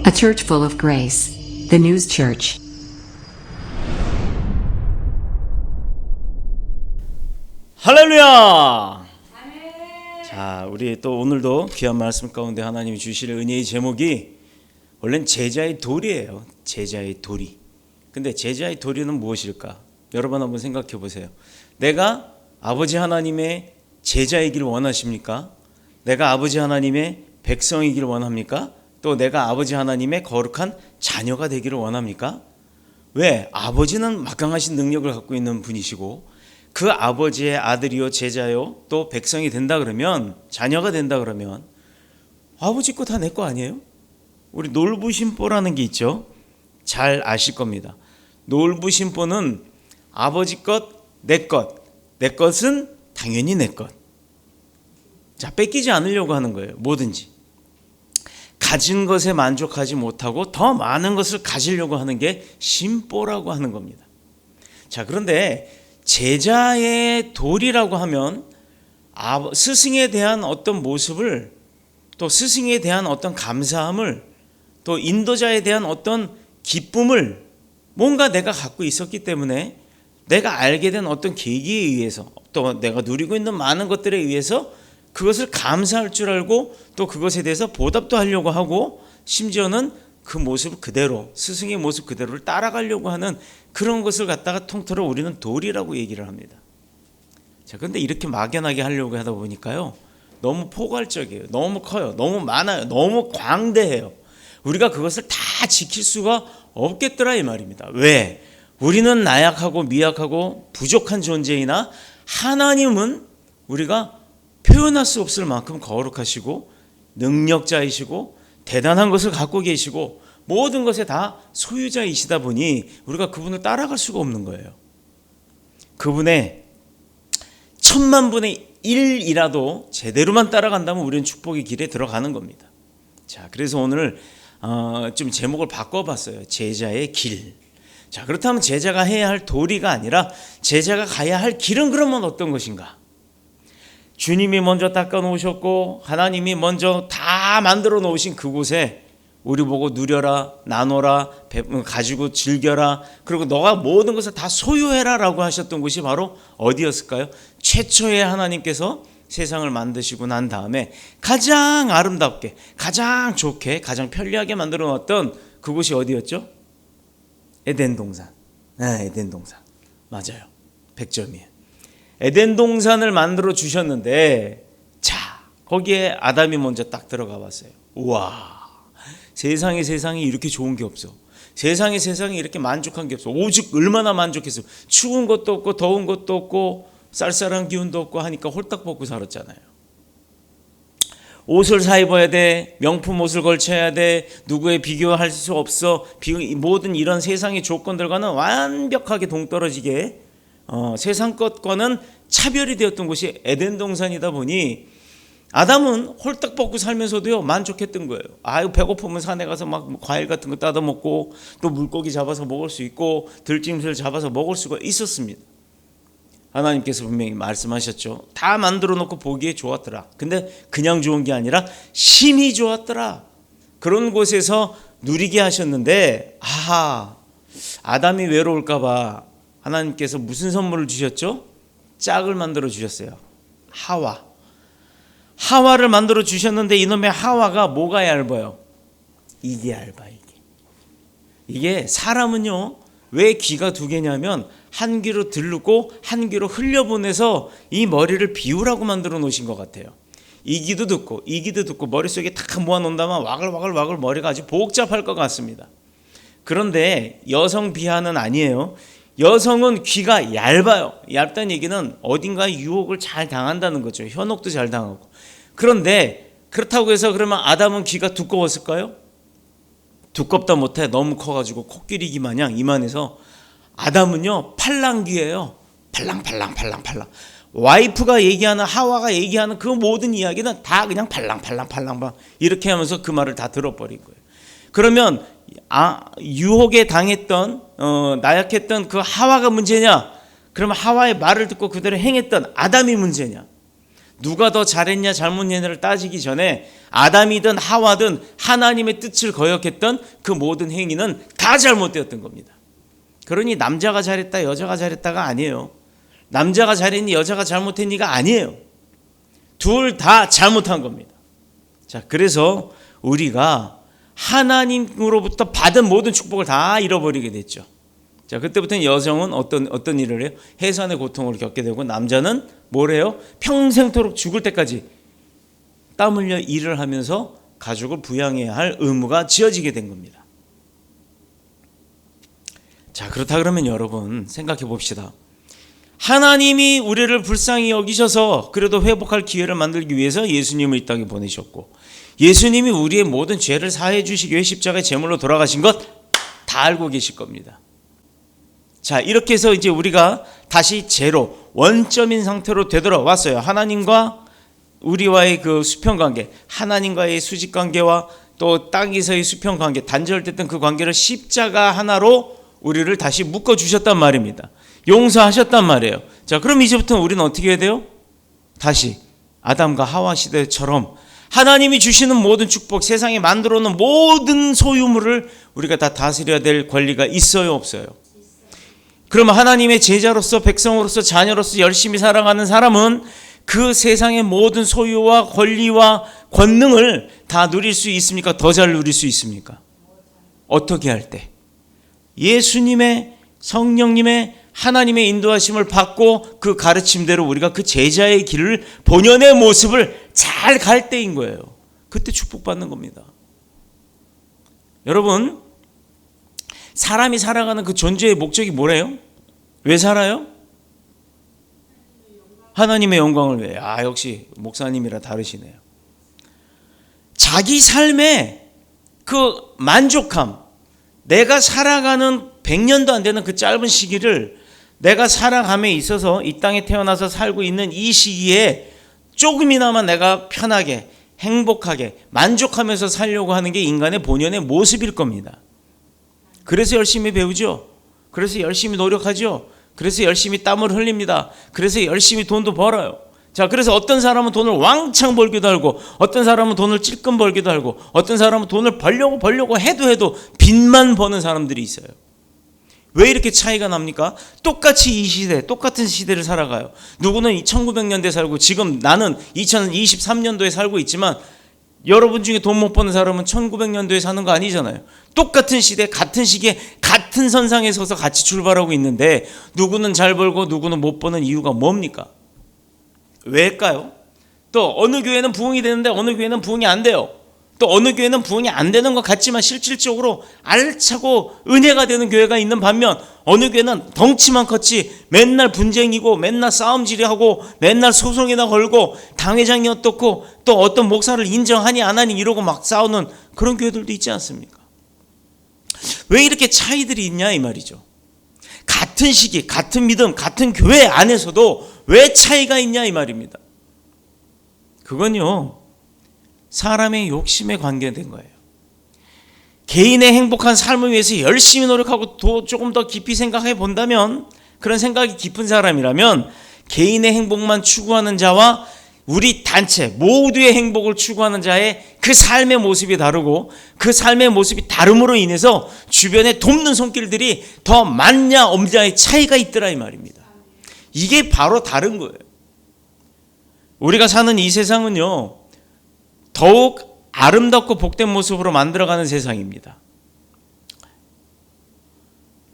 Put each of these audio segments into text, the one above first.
A church full of grace. The News Church. 할렐루야! 자, 우리 또 오늘도 귀한 말씀 가운데 하나님이 주실 은혜의 제목이 원래는 제자의 도리예요. 제자의 도리. 근데 제자의 도리는 무엇일까? 여러분 한번 생각해 보세요. 내가 아버지 하나님의 제자이길 원하십니까? 내가 아버지 하나님의 백성이길 원합니까? 또 내가 아버지 하나님의 거룩한 자녀가 되기를 원합니까? 왜? 아버지는 막강하신 능력을 갖고 있는 분이시고 그 아버지의 아들이요 제자요 또 백성이 된다 그러면, 자녀가 된다 그러면 아버지 거 다 내 거 아니에요? 우리 놀부심보라는 게 있죠. 잘 아실 겁니다. 놀부심보는 아버지 것, 내 것, 내 것은 당연히 내 것. 자, 뺏기지 않으려고 하는 거예요. 뭐든지 가진 것에 만족하지 못하고 더 많은 것을 가지려고 하는 게 심보라고 하는 겁니다. 자, 그런데 제자의 도리라고 하면 스승에 대한 어떤 모습을, 또 스승에 대한 어떤 감사함을, 또 인도자에 대한 어떤 기쁨을 뭔가 내가 갖고 있었기 때문에 내가 알게 된 어떤 계기에 의해서, 또 내가 누리고 있는 많은 것들에 의해서 그것을 감사할 줄 알고 또 그것에 대해서 보답도 하려고 하고, 심지어는 그 모습 그대로, 스승의 모습 그대로를 따라가려고 하는 그런 것을 갖다가 통틀어 우리는 도리라고 얘기를 합니다. 자, 그런데 이렇게 막연하게 하려고 하다 보니까요, 너무 포괄적이에요. 너무 커요. 너무 많아요. 너무 광대해요. 우리가 그것을 다 지킬 수가 없겠더라 이 말입니다. 왜? 우리는 나약하고 미약하고 부족한 존재이나 하나님은 우리가 표현할 수 없을 만큼 거룩하시고 능력자이시고 대단한 것을 갖고 계시고 모든 것에 다 소유자이시다 보니 우리가 그분을 따라갈 수가 없는 거예요. 그분의 1000만분의 1이라도 제대로만 따라간다면 우리는 축복의 길에 들어가는 겁니다. 자, 그래서 오늘 좀 제목을 바꿔봤어요. 제자의 길. 자, 그렇다면 제자가 해야 할 도리가 아니라 제자가 가야 할 길은 그러면 어떤 것인가? 주님이 먼저 닦아 놓으셨고 하나님이 먼저 다 만들어 놓으신 그곳에 우리 보고 누려라, 나눠라, 가지고 즐겨라, 그리고 너가 모든 것을 다 소유해라 라고 하셨던 곳이 바로 어디였을까요? 최초의 하나님께서 세상을 만드시고 난 다음에 가장 아름답게, 가장 좋게, 가장 편리하게 만들어 놨던 그곳이 어디였죠? 에덴 동산. 네, 에덴 동산. 맞아요. 100점이에요. 에덴 동산을 만들어 주셨는데, 자, 거기에 아담이 먼저 딱 들어가 봤어요. 우와, 세상에 이렇게 좋은 게 없어. 세상에 이렇게 만족한 게 없어. 오죽 얼마나 만족했어요. 추운 것도 없고 더운 것도 없고 쌀쌀한 기운도 없고 하니까 홀딱 벗고 살았잖아요. 옷을 사 입어야 돼. 명품 옷을 걸쳐야 돼. 누구에 비교할 수 없어. 모든 이런 세상의 조건들과는 완벽하게 동떨어지게 세상 것과는 차별이 되었던 곳이 에덴 동산이다 보니 아담은 홀딱 벗고 살면서도요 만족했던 거예요. 아유, 배고프면 산에 가서 막 과일 같은 거 따다 먹고 또 물고기 잡아서 먹을 수 있고 들짐승을 잡아서 먹을 수가 있었습니다. 하나님께서 분명히 말씀하셨죠. 다 만들어 놓고 보기에 좋았더라. 근데 그냥 좋은 게 아니라 심히 좋았더라. 그런 곳에서 누리게 하셨는데, 아담이 외로울까 봐 하나님께서 무슨 선물을 주셨죠? 짝을 만들어 주셨어요. 하와를 만들어 주셨는데 이놈의 하와가 뭐가 얇아요? 이게 얇아. 이게 사람은요 왜 귀가 두 개냐면 한 귀로 들르고 한 귀로 흘려보내서 이 머리를 비우라고 만들어 놓으신 것 같아요. 이 귀도 듣고 이 귀도 듣고 머릿속에 딱 모아놓는다면 와글와글 머리가 아주 복잡할 것 같습니다. 그런데 여성 비하는 아니에요. 여성은 귀가 얇아요. 얇다는 얘기는 어딘가 유혹을 잘 당한다는 거죠. 현혹도 잘 당하고. 그런데 그렇다고 해서 그러면 아담은 귀가 두꺼웠을까요? 두껍다 못해 너무 커가지고 코끼리 귀 마냥 이만해서. 아담은요 팔랑귀예요. 팔랑. 와이프가 얘기하는, 하와가 얘기하는 그 모든 이야기는 다 그냥 팔랑 이렇게 하면서 그 말을 다 들어버린 거예요. 그러면 유혹에 당했던 나약했던 그 하와가 문제냐? 그러면 하와의 말을 듣고 그대로 행했던 아담이 문제냐? 누가 더 잘했냐 잘못했냐를 따지기 전에 아담이든 하와든 하나님의 뜻을 거역했던 그 모든 행위는 다 잘못되었던 겁니다. 그러니 남자가 잘했다 여자가 잘했다가 아니에요. 남자가 잘했니 여자가 잘못했니가 아니에요. 둘 다 잘못한 겁니다. 자, 그래서 우리가 하나님으로부터 받은 모든 축복을 다 잃어버리게 됐죠. 자, 그때부터는 여성은 어떤 일을 해요? 해산의 고통을 겪게 되고, 남자는 뭘 해요? 평생토록 죽을 때까지 땀 흘려 일을 하면서 가족을 부양해야 할 의무가 지어지게 된 겁니다. 자, 그렇다 그러면 여러분 생각해 봅시다. 하나님이 우리를 불쌍히 여기셔서 그래도 회복할 기회를 만들기 위해서 예수님을 이 땅에 보내셨고, 예수님이 우리의 모든 죄를 사해 주시기 위해 십자가의 제물로 돌아가신 것 다 알고 계실 겁니다. 자, 이렇게 해서 이제 우리가 다시 제로, 원점인 상태로 되돌아왔어요. 하나님과 우리와의 그 수평 관계, 하나님과의 수직 관계와 또 땅에서의 수평 관계, 단절됐던 그 관계를 십자가 하나로 우리를 다시 묶어 주셨단 말입니다. 용서하셨단 말이에요. 자, 그럼 이제부터 우리는 어떻게 해야 돼요? 다시 아담과 하와 시대처럼 하나님이 주시는 모든 축복, 세상에 만들어 놓은 모든 소유물을 우리가 다 다스려야 될 권리가 있어요, 없어요? 그러면 하나님의 제자로서, 백성으로서, 자녀로서 열심히 살아가는 사람은 그 세상의 모든 소유와 권리와 권능을 다 누릴 수 있습니까? 더 잘 누릴 수 있습니까? 어떻게 할 때? 예수님의, 성령님의, 하나님의 인도하심을 받고 그 가르침대로 우리가 그 제자의 길을, 본연의 모습을 잘 갈 때인 거예요. 그때 축복받는 겁니다. 여러분, 사람이 살아가는 그 존재의 목적이 뭐래요? 왜 살아요? 하나님의 영광을 위해. 아, 역시 목사님이라 다르시네요. 자기 삶의 그 만족함, 내가 살아가는 100년도 안 되는 그 짧은 시기를 내가 살아감에 있어서 이 땅에 태어나서 살고 있는 이 시기에 조금이나마 내가 편하게, 행복하게, 만족하면서 살려고 하는 게 인간의 본연의 모습일 겁니다. 그래서 열심히 배우죠. 그래서 열심히 노력하죠. 그래서 열심히 땀을 흘립니다. 그래서 열심히 돈도 벌어요. 자, 그래서 어떤 사람은 돈을 왕창 벌기도 하고, 어떤 사람은 돈을 찔끔 벌기도 하고, 어떤 사람은 돈을 벌려고 해도 빚만 버는 사람들이 있어요. 왜 이렇게 차이가 납니까? 똑같이 이 시대, 똑같은 시대를 살아가요. 누구는 1900년대에 살고, 지금 나는 2023년도에 살고 있지만, 여러분 중에 돈 못 버는 사람은 1900년도에 사는 거 아니잖아요. 똑같은 시대, 같은 시기에 같은 선상에 서서 같이 출발하고 있는데, 누구는 잘 벌고 누구는 못 버는 이유가 뭡니까? 왜일까요? 또 어느 교회는 부흥이 되는데 어느 교회는 부흥이 안 돼요. 또 어느 교회는 부흥이 안 되는 것 같지만 실질적으로 알차고 은혜가 되는 교회가 있는 반면, 어느 교회는 덩치만 컸지 맨날 분쟁이고 맨날 싸움질이하고 맨날 소송이나 걸고 당회장이 어떻고 또 어떤 목사를 인정하니 안 하니 이러고 막 싸우는 그런 교회들도 있지 않습니까? 왜 이렇게 차이들이 있냐 이 말이죠. 같은 시기, 같은 믿음, 같은 교회 안에서도 왜 차이가 있냐 이 말입니다. 그건요, 사람의 욕심에 관계된 거예요. 개인의 행복한 삶을 위해서 열심히 노력하고 조금 더 깊이 생각해 본다면, 그런 생각이 깊은 사람이라면 개인의 행복만 추구하는 자와 우리 단체 모두의 행복을 추구하는 자의 그 삶의 모습이 다르고, 그 삶의 모습이 다름으로 인해서 주변에 돕는 손길들이 더 많냐 없냐의 차이가 있더라 이 말입니다. 이게 바로 다른 거예요. 우리가 사는 이 세상은요, 더욱 아름답고 복된 모습으로 만들어가는 세상입니다.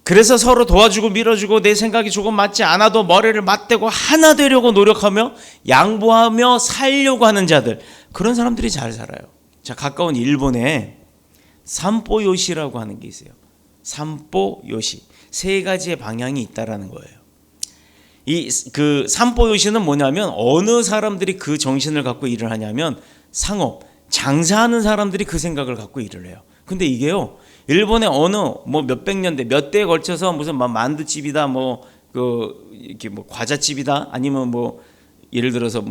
그래서 서로 도와주고 밀어주고, 내 생각이 조금 맞지 않아도 머리를 맞대고 하나 되려고 노력하며 양보하며 살려고 하는 자들, 그런 사람들이 잘 살아요. 자, 가까운 일본에 삼보요시라고 하는 게 있어요. 삼보요시, 세 가지의 방향이 있다라는 거예요. 그 삼보요시는 뭐냐면, 어느 사람들이 그 정신을 갖고 일을 하냐면 상업, 장사하는 사람들이 그 생각을 갖고 일을 해요. 근데 이게요, 일본의 어느 뭐 몇백 년대 몇 대에 걸쳐서 무슨 만두집이다, 이렇게 과자집이다, 아니면 예를 들어서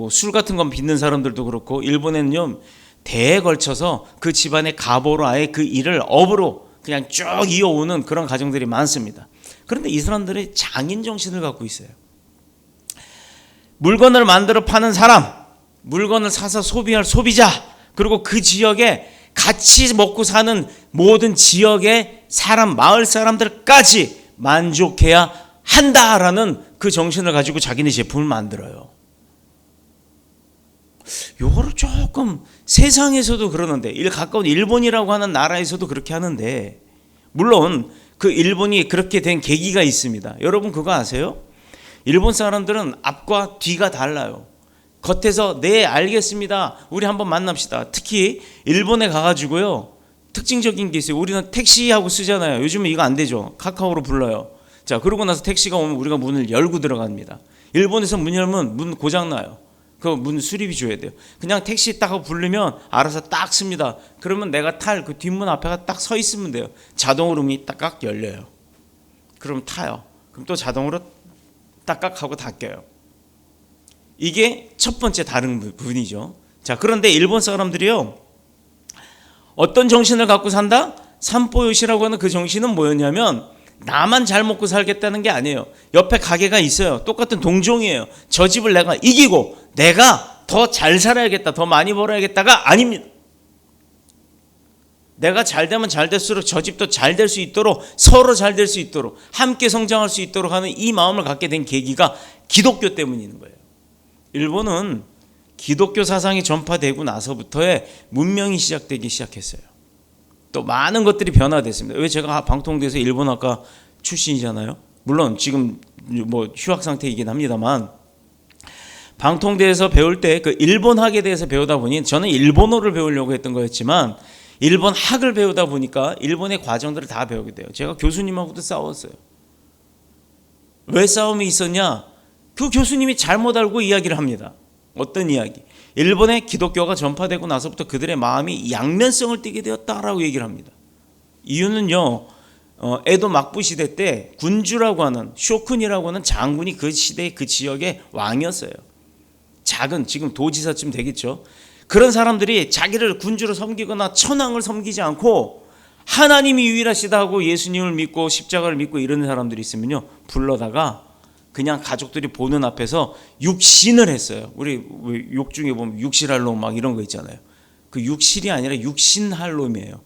술 같은 건 빚는 사람들도 그렇고, 일본에는요 대에 걸쳐서 그 집안의 가보로 아예 그 일을 업으로 그냥 쭉 이어오는 그런 가정들이 많습니다. 그런데 이 사람들이 장인 정신을 갖고 있어요. 물건을 만들어 파는 사람, 물건을 사서 소비할 소비자, 그리고 그 지역에 같이 먹고 사는 모든 지역의 사람, 마을 사람들까지 만족해야 한다라는 그 정신을 가지고 자기네 제품을 만들어요. 요거를 조금 세상에서도 그러는데, 가까운 일본이라고 하는 나라에서도 그렇게 하는데, 물론 그 일본이 그렇게 된 계기가 있습니다. 여러분 그거 아세요? 일본 사람들은 앞과 뒤가 달라요. 겉에서 네 알겠습니다, 우리 한번 만납시다. 특히 일본에 가가지고요, 특징적인 게 있어요. 우리는 택시하고 쓰잖아요. 요즘은 이거 안 되죠. 카카오로 불러요. 자, 그러고 나서 택시가 오면 우리가 문을 열고 들어갑니다. 일본에서 문 열면 문 고장나요. 그 문 수리비 줘야 돼요. 그냥 택시 딱 하고 부르면 알아서 딱 씁니다. 그러면 내가 탈 그 뒷문 앞에가 딱 서 있으면 돼요. 자동으로 문이 딱딱 열려요. 그럼 타요. 그럼 또 자동으로 딱딱 하고 닫혀요. 이게 첫 번째 다른 부분이죠. 자, 그런데 일본 사람들이요, 어떤 정신을 갖고 산다? 삼보요시라고 하는 그 정신은 뭐였냐면, 나만 잘 먹고 살겠다는 게 아니에요. 옆에 가게가 있어요. 똑같은 동종이에요. 저 집을 내가 이기고 내가 더 잘 살아야겠다, 더 많이 벌어야겠다가 아닙니다. 내가 잘 되면 잘 될수록 저 집도 잘 될 수 있도록, 서로 잘 될 수 있도록, 함께 성장할 수 있도록 하는 이 마음을 갖게 된 계기가 기독교 때문인 거예요. 일본은 기독교 사상이 전파되고 나서부터의 문명이 시작되기 시작했어요. 또 많은 것들이 변화됐습니다. 왜 제가 방통대에서 일본어과 출신이잖아요. 물론 지금 뭐 휴학 상태이긴 합니다만, 방통대에서 배울 때 그 일본학에 대해서 배우다 보니, 저는 일본어를 배우려고 했던 거였지만 일본 학을 배우다 보니까 일본의 과정들을 다 배우게 돼요. 제가 교수님하고도 싸웠어요. 왜 싸움이 있었냐? 그 교수님이 잘못 알고 이야기를 합니다. 어떤 이야기? 일본의 기독교가 전파되고 나서부터 그들의 마음이 양면성을 띠게 되었다라고 얘기를 합니다. 이유는요, 에도 막부 시대 때 군주라고 하는, 쇼쿤이라고 하는 장군이 그 시대의 그 지역의 왕이었어요. 작은, 지금 도지사쯤 되겠죠. 그런 사람들이 자기를 군주로 섬기거나 천황을 섬기지 않고 하나님이 유일하시다 하고 예수님을 믿고 십자가를 믿고 이런 사람들이 있으면요, 불러다가 그냥 가족들이 보는 앞에서 육신을 했어요. 우리 욕 중에 보면 육실할 놈 막 이런 거 있잖아요. 그 육실이 아니라 육신할 놈이에요.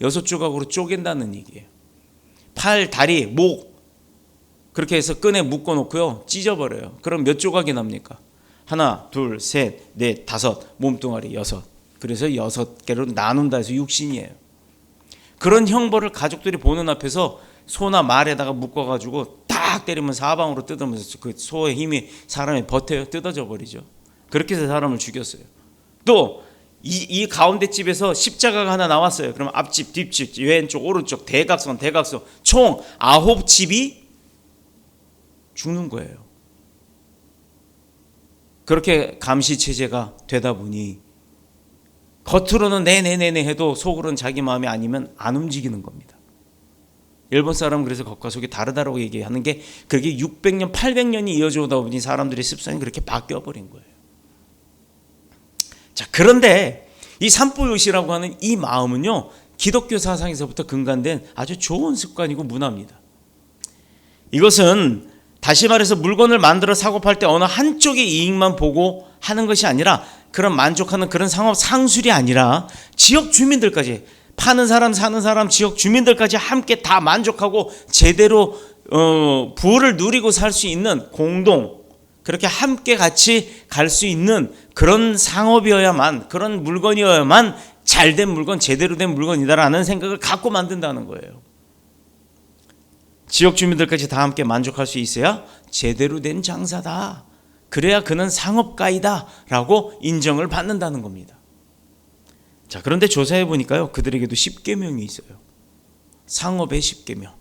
6조각으로 쪼갠다는 얘기예요. 팔, 다리, 목 그렇게 해서 끈에 묶어 놓고요, 찢어버려요. 그럼 몇 조각이 납니까? 하나, 둘, 셋, 넷, 다섯, 몸뚱아리 6. 그래서 6개로 나눈다 해서 육신이에요. 그런 형벌을 가족들이 보는 앞에서 소나 말에다가 묶어가지고 딱 때리면 사방으로 뜯으면서 그 소의 힘이 사람이 버텨요. 뜯어져 버리죠. 그렇게 해서 사람을 죽였어요. 또 이 가운데 집에서 십자가가 하나 나왔어요. 그럼 앞집, 뒷집, 왼쪽, 오른쪽, 대각선 총 9집이 죽는 거예요. 그렇게 감시 체제가 되다 보니 겉으로는 네네네네 해도 속으로는 자기 마음이 아니면 안 움직이는 겁니다. 일본 사람은 그래서 겉과 속이 다르다고 얘기하는 게, 그게 600년, 800년이 이어져 오다 보니 사람들의 습성이 그렇게 바뀌어 버린 거예요. 자, 그런데 이 삼보요시라고 하는 이 마음은요, 기독교 사상에서부터 근간된 아주 좋은 습관이고 문화입니다. 이것은 다시 말해서 물건을 만들어 사고 팔 때 어느 한쪽의 이익만 보고 하는 것이 아니라, 그런 만족하는 그런 상업 상술이 아니라 지역 주민들까지, 파는 사람, 사는 사람, 지역 주민들까지 함께 다 만족하고 제대로 부를 누리고 살 수 있는 공동, 그렇게 함께 같이 갈 수 있는 그런 상업이어야만, 그런 물건이어야만 잘된 물건, 제대로 된 물건이다라는 생각을 갖고 만든다는 거예요. 지역 주민들까지 다 함께 만족할 수 있어야 제대로 된 장사다, 그래야 그는 상업가이다 라고 인정을 받는다는 겁니다. 자, 그런데 조사해 보니까요, 그들에게도 10계명이 있어요. 상업의 10계명.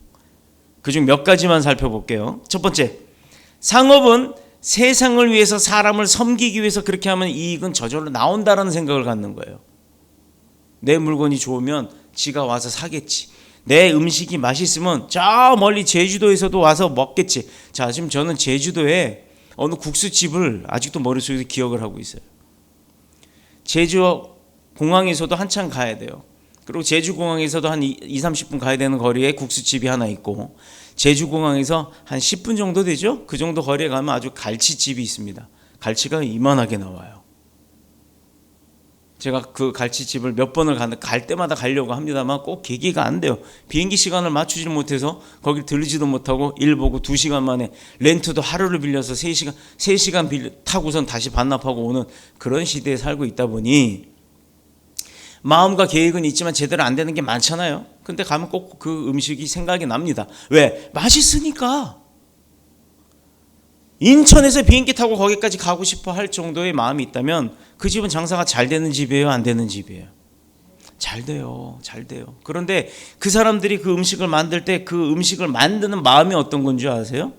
그중 몇 가지만 살펴볼게요. 첫 번째, 상업은 세상을 위해서, 사람을 섬기기 위해서 그렇게 하면 이익은 저절로 나온다라는 생각을 갖는 거예요. 내 물건이 좋으면 지가 와서 사겠지. 내 음식이 맛있으면 저 멀리 제주도에서도 와서 먹겠지. 자, 지금 저는 제주도에 어느 국수집을 아직도 머릿속에서 기억을 하고 있어요. 제주 공항에서도 한참 가야 돼요. 그리고 제주공항에서도 한 20-30분 가야 되는 거리에 국수집이 하나 있고, 제주공항에서 한 10분 정도 되죠? 그 정도 거리에 가면 아주 갈치집이 있습니다. 갈치가 이만하게 나와요. 제가 그 갈치집을 몇 번을 갈 때마다 가려고 합니다만 꼭 계기가 안 돼요. 비행기 시간을 맞추지 못해서 거길 들리지도 못하고 일 보고 2시간 만에 렌트도 하루를 빌려서 3시간 타고선 다시 반납하고 오는 그런 시대에 살고 있다 보니 마음과 계획은 있지만 제대로 안 되는 게 많잖아요. 근데 가면 꼭 그 음식이 생각이 납니다. 왜? 맛있으니까. 인천에서 비행기 타고 거기까지 가고 싶어 할 정도의 마음이 있다면 그 집은 장사가 잘 되는 집이에요? 안 되는 집이에요? 잘 돼요. 잘 돼요. 그런데 그 사람들이 그 음식을 만들 때 그 음식을 만드는 마음이 어떤 건지 아세요?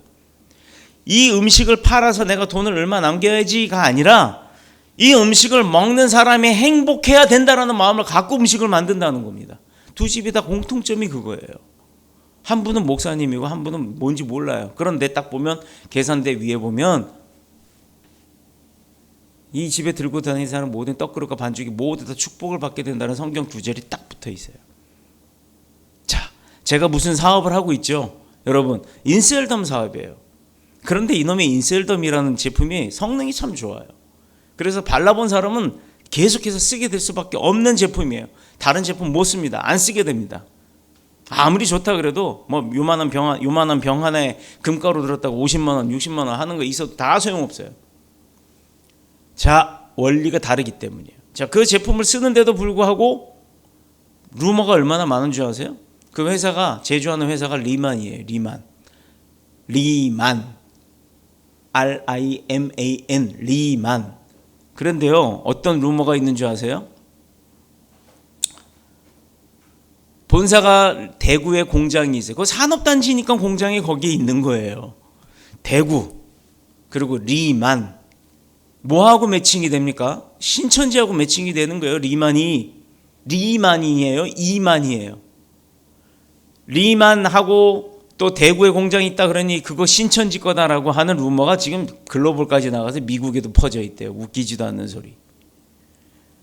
이 음식을 팔아서 내가 돈을 얼마 남겨야지가 아니라 이 음식을 먹는 사람이 행복해야 된다는 마음을 갖고 음식을 만든다는 겁니다. 두 집이 다 공통점이 그거예요. 한 분은 목사님이고 한 분은 뭔지 몰라요. 그런데 딱 보면 계산대 위에 보면 이 집에 들고 다니는 사람 모든 떡그릇과 반죽이 모두 다 축복을 받게 된다는 성경 구절이 딱 붙어 있어요. 자, 제가 무슨 사업을 하고 있죠? 여러분, 인셀덤 사업이에요. 그런데 이놈의 인셀덤이라는 제품이 성능이 참 좋아요. 그래서 발라본 사람은 계속해서 쓰게 될 수밖에 없는 제품이에요. 다른 제품 못 씁니다. 안 쓰게 됩니다. 아무리 좋다 그래도 뭐 요만한 병 하나에 금가루 들었다고 50만 원, 60만 원 하는 거 있어도 다 소용없어요. 자, 원리가 다르기 때문이에요. 자, 그 제품을 쓰는데도 불구하고 루머가 얼마나 많은 줄 아세요? 그 회사가 제조하는 회사가 리만이에요. 리만 RIMAN 리만. 그런데요, 어떤 루머가 있는 줄 아세요? 본사가 대구에 공장이 있어요. 그 산업단지니까 공장이 거기에 있는 거예요. 대구 그리고 리만 뭐하고 매칭이 됩니까? 신천지하고 매칭이 되는 거예요. 리만이에요. 이만이에요. 리만하고 또 대구에 공장이 있다 그러니 그거 신천지 거다라고 하는 루머가 지금 글로벌까지 나가서 미국에도 퍼져 있대요. 웃기지도 않는 소리.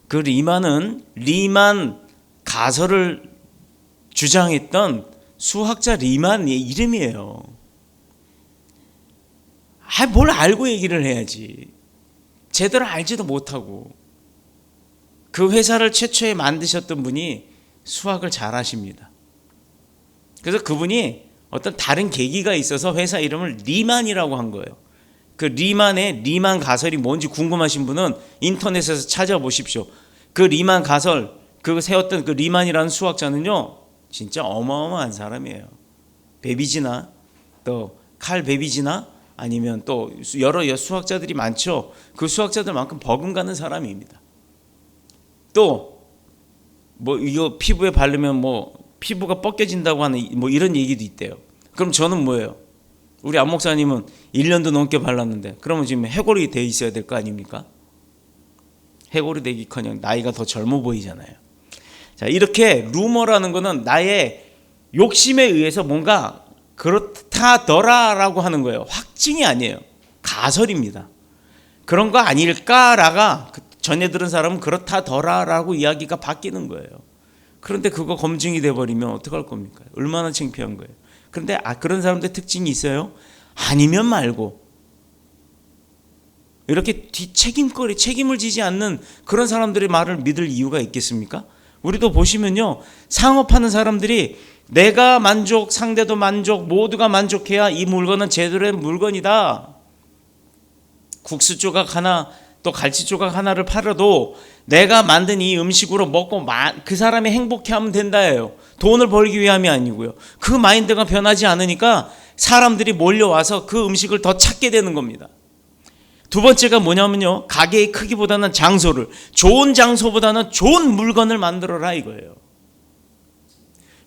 그 리만은 리만 가설을 주장했던 수학자 리만의 이름이에요. 뭘 알고 얘기를 해야지. 제대로 알지도 못하고. 그 회사를 최초에 만드셨던 분이 수학을 잘 하십니다. 그래서 그분이 어떤 다른 계기가 있어서 회사 이름을 리만이라고 한 거예요. 그 리만의 리만 가설이 뭔지 궁금하신 분은 인터넷에서 찾아보십시오. 그 리만 가설, 그 세웠던 그 리만이라는 수학자는요, 진짜 어마어마한 사람이에요. 베비지나 또 칼 베비지나 아니면 또 여러 수학자들이 많죠. 그 수학자들만큼 버금가는 사람입니다. 또 뭐 이거 피부에 바르면 뭐 피부가 벗겨진다고 하는 뭐 이런 얘기도 있대요. 그럼 저는 뭐예요? 우리 안 목사님은 1년도 넘게 발랐는데 그러면 지금 해골이 돼 있어야 될 거 아닙니까? 해골이 되기커녕 나이가 더 젊어 보이잖아요. 자, 이렇게 루머라는 거는 나의 욕심에 의해서 뭔가 그렇다더라라고 하는 거예요. 확증이 아니에요. 가설입니다. 그런 거 아닐까라가 전에 들은 사람은 그렇다더라라고 이야기가 바뀌는 거예요. 그런데 그거 검증이 돼버리면 어떡할 겁니까? 얼마나 창피한 거예요. 그런데 그런 사람들 특징이 있어요. 아니면 말고 이렇게 책임을 지지 않는 그런 사람들의 말을 믿을 이유가 있겠습니까? 우리도 보시면요, 상업하는 사람들이 내가 만족, 상대도 만족, 모두가 만족해야 이 물건은 제대로 된 물건이다. 국수 조각 하나, 또 갈치 조각 하나를 팔아도 내가 만든 이 음식으로 먹고 그 사람이 행복해하면 된다예요. 돈을 벌기 위함이 아니고요. 그 마인드가 변하지 않으니까 사람들이 몰려와서 그 음식을 더 찾게 되는 겁니다. 두 번째가 뭐냐면요, 가게의 크기보다는 장소를, 좋은 장소보다는 좋은 물건을 만들어라 이거예요.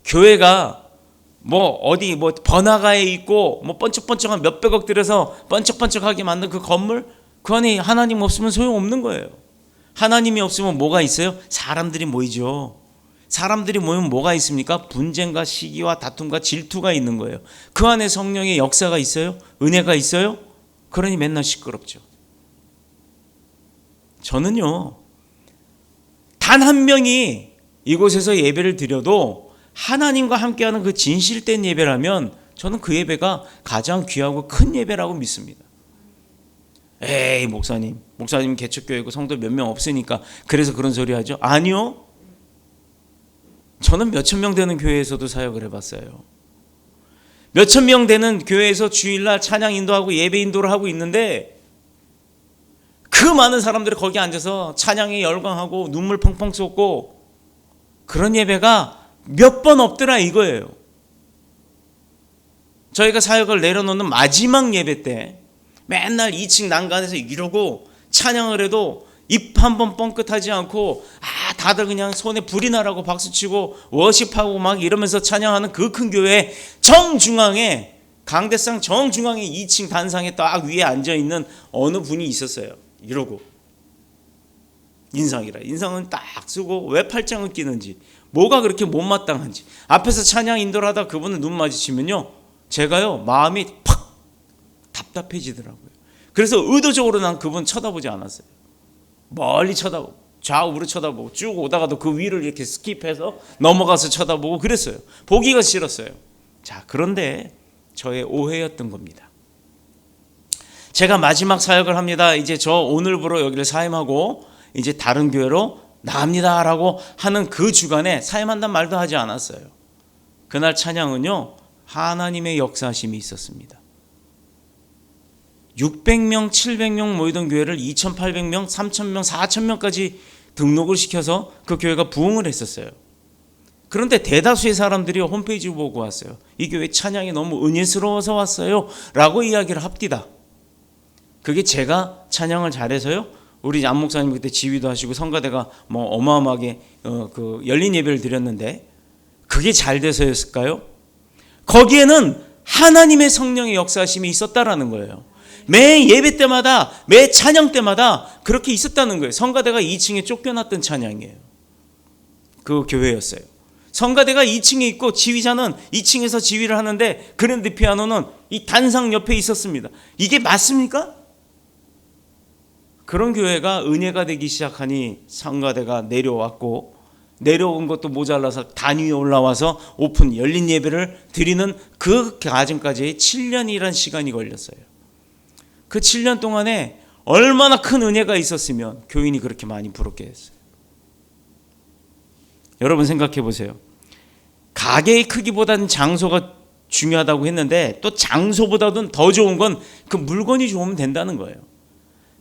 교회가 뭐 어디 뭐 번화가에 있고 뭐 번쩍번쩍한 몇백억 들여서 번쩍번쩍하게 만든 그 건물, 그 안에 하나님 없으면 소용없는 거예요. 하나님이 없으면 뭐가 있어요? 사람들이 모이죠. 사람들이 모이면 뭐가 있습니까? 분쟁과 시기와 다툼과 질투가 있는 거예요. 그 안에 성령의 역사가 있어요? 은혜가 있어요? 그러니 맨날 시끄럽죠. 저는요, 단 한 명이 이곳에서 예배를 드려도 하나님과 함께하는 그 진실된 예배라면 저는 그 예배가 가장 귀하고 큰 예배라고 믿습니다. 에이 목사님 개척교회고 성도 몇 명 없으니까 그래서 그런 소리 하죠? 아니요. 저는 몇천 명 되는 교회에서도 사역을 해봤어요. 몇천 명 되는 교회에서 주일날 찬양 인도하고 예배 인도를 하고 있는데 그 많은 사람들이 거기 앉아서 찬양에 열광하고 눈물 펑펑 쏟고 그런 예배가 몇 번 없더라 이거예요. 저희가 사역을 내려놓는 마지막 예배 때 맨날 2층 난간에서 이러고 찬양을 해도 입 한 번 뻥끗하지 않고 다들 그냥 손에 불이 나라고 박수치고 워십하고 막 이러면서 찬양하는 그 큰 교회 정중앙에 강대상 정중앙에 2층 단상에 딱 위에 앉아있는 어느 분이 있었어요. 이러고 인상은 딱 쓰고 왜 팔짱을 끼는지 뭐가 그렇게 못마땅한지 앞에서 찬양 인도를 하다 그분을 눈 마주치면요 제가요 마음이 팍 답답해지더라고요. 그래서 의도적으로 난 그분 쳐다보지 않았어요. 멀리 쳐다보고 좌우로 쳐다보고 쭉 오다가도 그 위를 이렇게 스킵해서 넘어가서 쳐다보고 그랬어요. 보기가 싫었어요. 자, 그런데 저의 오해였던 겁니다. 제가 마지막 사역을 합니다. 이제 저 오늘부로 여기를 사임하고 이제 다른 교회로 나갑니다라고 하는 그 주간에 사임한다는 말도 하지 않았어요. 그날 찬양은요 하나님의 역사심이 있었습니다. 600명, 700명 모이던 교회를 2,800명, 3,000명, 4,000명까지 등록을 시켜서 그 교회가 부흥을 했었어요. 그런데 대다수의 사람들이 홈페이지 보고 왔어요. 이 교회 찬양이 너무 은혜스러워서 왔어요 라고 이야기를 합디다. 그게 제가 찬양을 잘해서요? 우리 안 목사님 그때 지휘도 하시고 성가대가 뭐 어마어마하게 그 열린 예배를 드렸는데 그게 잘 돼서였을까요? 거기에는 하나님의 성령의 역사심이 있었다라는 거예요. 매 예배 때마다 매 찬양 때마다 그렇게 있었다는 거예요. 성가대가 2층에 쫓겨났던 찬양이에요. 그 교회였어요. 성가대가 2층에 있고 지휘자는 2층에서 지휘를 하는데 그랜드 피아노는 이 단상 옆에 있었습니다. 이게 맞습니까? 그런 교회가 은혜가 되기 시작하니 성가대가 내려왔고 내려온 것도 모자라서 단 위에 올라와서 오픈 열린 예배를 드리는 그 과정까지 7년이란 시간이 걸렸어요. 그 7년 동안에 얼마나 큰 은혜가 있었으면 교인이 그렇게 많이 부럽게 했어요. 여러분 생각해 보세요. 가게의 크기보다는 장소가 중요하다고 했는데 또 장소보다도 더 좋은 건 그 물건이 좋으면 된다는 거예요.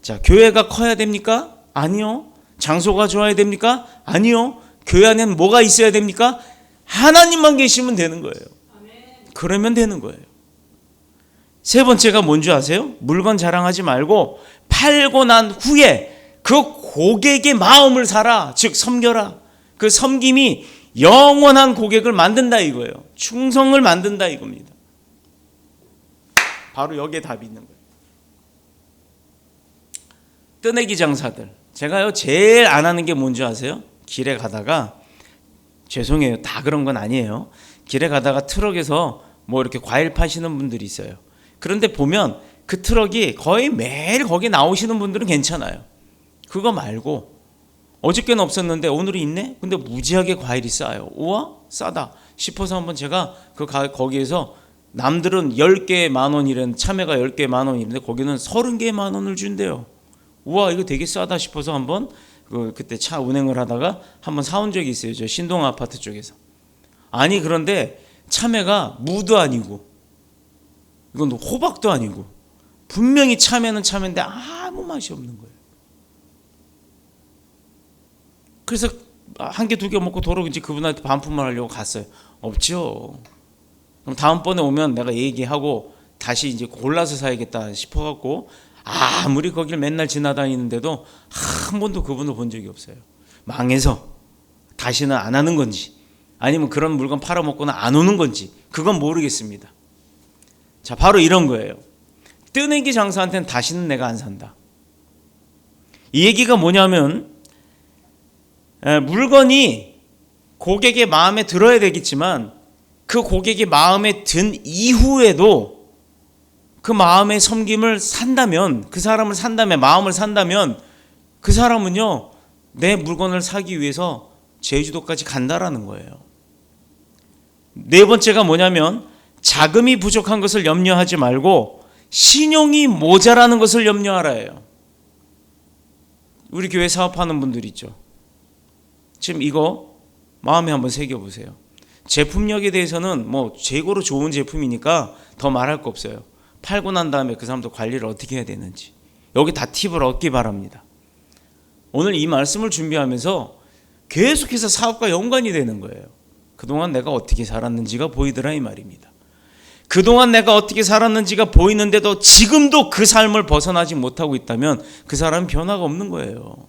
자, 교회가 커야 됩니까? 아니요. 장소가 좋아야 됩니까? 아니요. 교회 안에는 뭐가 있어야 됩니까? 하나님만 계시면 되는 거예요. 그러면 되는 거예요. 세 번째가 뭔지 아세요? 물건 자랑하지 말고 팔고 난 후에 그 고객의 마음을 사라. 즉 섬겨라. 그 섬김이 영원한 고객을 만든다 이거예요. 충성을 만든다 이겁니다. 바로 여기에 답이 있는 거예요. 뜨내기 장사들. 제가요 제일 안 하는 게 뭔지 아세요? 길에 가다가 죄송해요. 다 그런 건 아니에요. 길에 가다가 트럭에서 뭐 이렇게 과일 파시는 분들이 있어요. 그런데 보면 그 트럭이 거의 매일 거기 나오시는 분들은 괜찮아요. 그거 말고 어저께는 없었는데 오늘은 있네? 근데 무지하게 과일이 싸요. 우와 싸다 싶어서 한번 제가 거기에서 남들은 10개에 10,000원이라는 참외가 10개에 10,000원인데 거기는 30개에 10,000원을 준대요. 우와 이거 되게 싸다 싶어서 한번 그때 차 운행을 하다가 한번 사온 적이 있어요. 저 신동 아파트 쪽에서. 아니 그런데 참외가 무도 아니고 이건 호박도 아니고 분명히 참외는 참외인데 아무 맛이 없는 거예요. 그래서 한 개, 두 개 먹고 도로 이제 그분한테 반품을 하려고 갔어요. 없죠. 그럼 다음번에 오면 내가 얘기하고 다시 이제 골라서 사야겠다 싶어갖고 아무리 거길 맨날 지나다니는데도 한 번도 그분을 본 적이 없어요. 망해서 다시는 안 하는 건지 아니면 그런 물건 팔아먹고는 안 오는 건지 그건 모르겠습니다. 자, 바로 이런 거예요. 뜨내기 장사한테는 다시는 내가 안 산다. 이 얘기가 뭐냐면 물건이 고객의 마음에 들어야 되겠지만 그 고객의 마음에 든 이후에도 그 마음의 섬김을 산다면 그 사람을 산다면 마음을 산다면 그 사람은요 내 물건을 사기 위해서 제주도까지 간다라는 거예요. 네 번째가 뭐냐면 자금이 부족한 것을 염려하지 말고 신용이 모자라는 것을 염려하라예요. 우리 교회 사업하는 분들 있죠. 지금 이거 마음에 한번 새겨보세요. 제품력에 대해서는 뭐 최고로 좋은 제품이니까 더 말할 거 없어요. 팔고 난 다음에 그 사람도 관리를 어떻게 해야 되는지 여기 다 팁을 얻기 바랍니다. 오늘 이 말씀을 준비하면서 계속해서 사업과 연관이 되는 거예요. 그동안 내가 어떻게 살았는지가 보이더라 이 말입니다. 그동안 내가 어떻게 살았는지가 보이는데도 지금도 그 삶을 벗어나지 못하고 있다면 그 사람은 변화가 없는 거예요.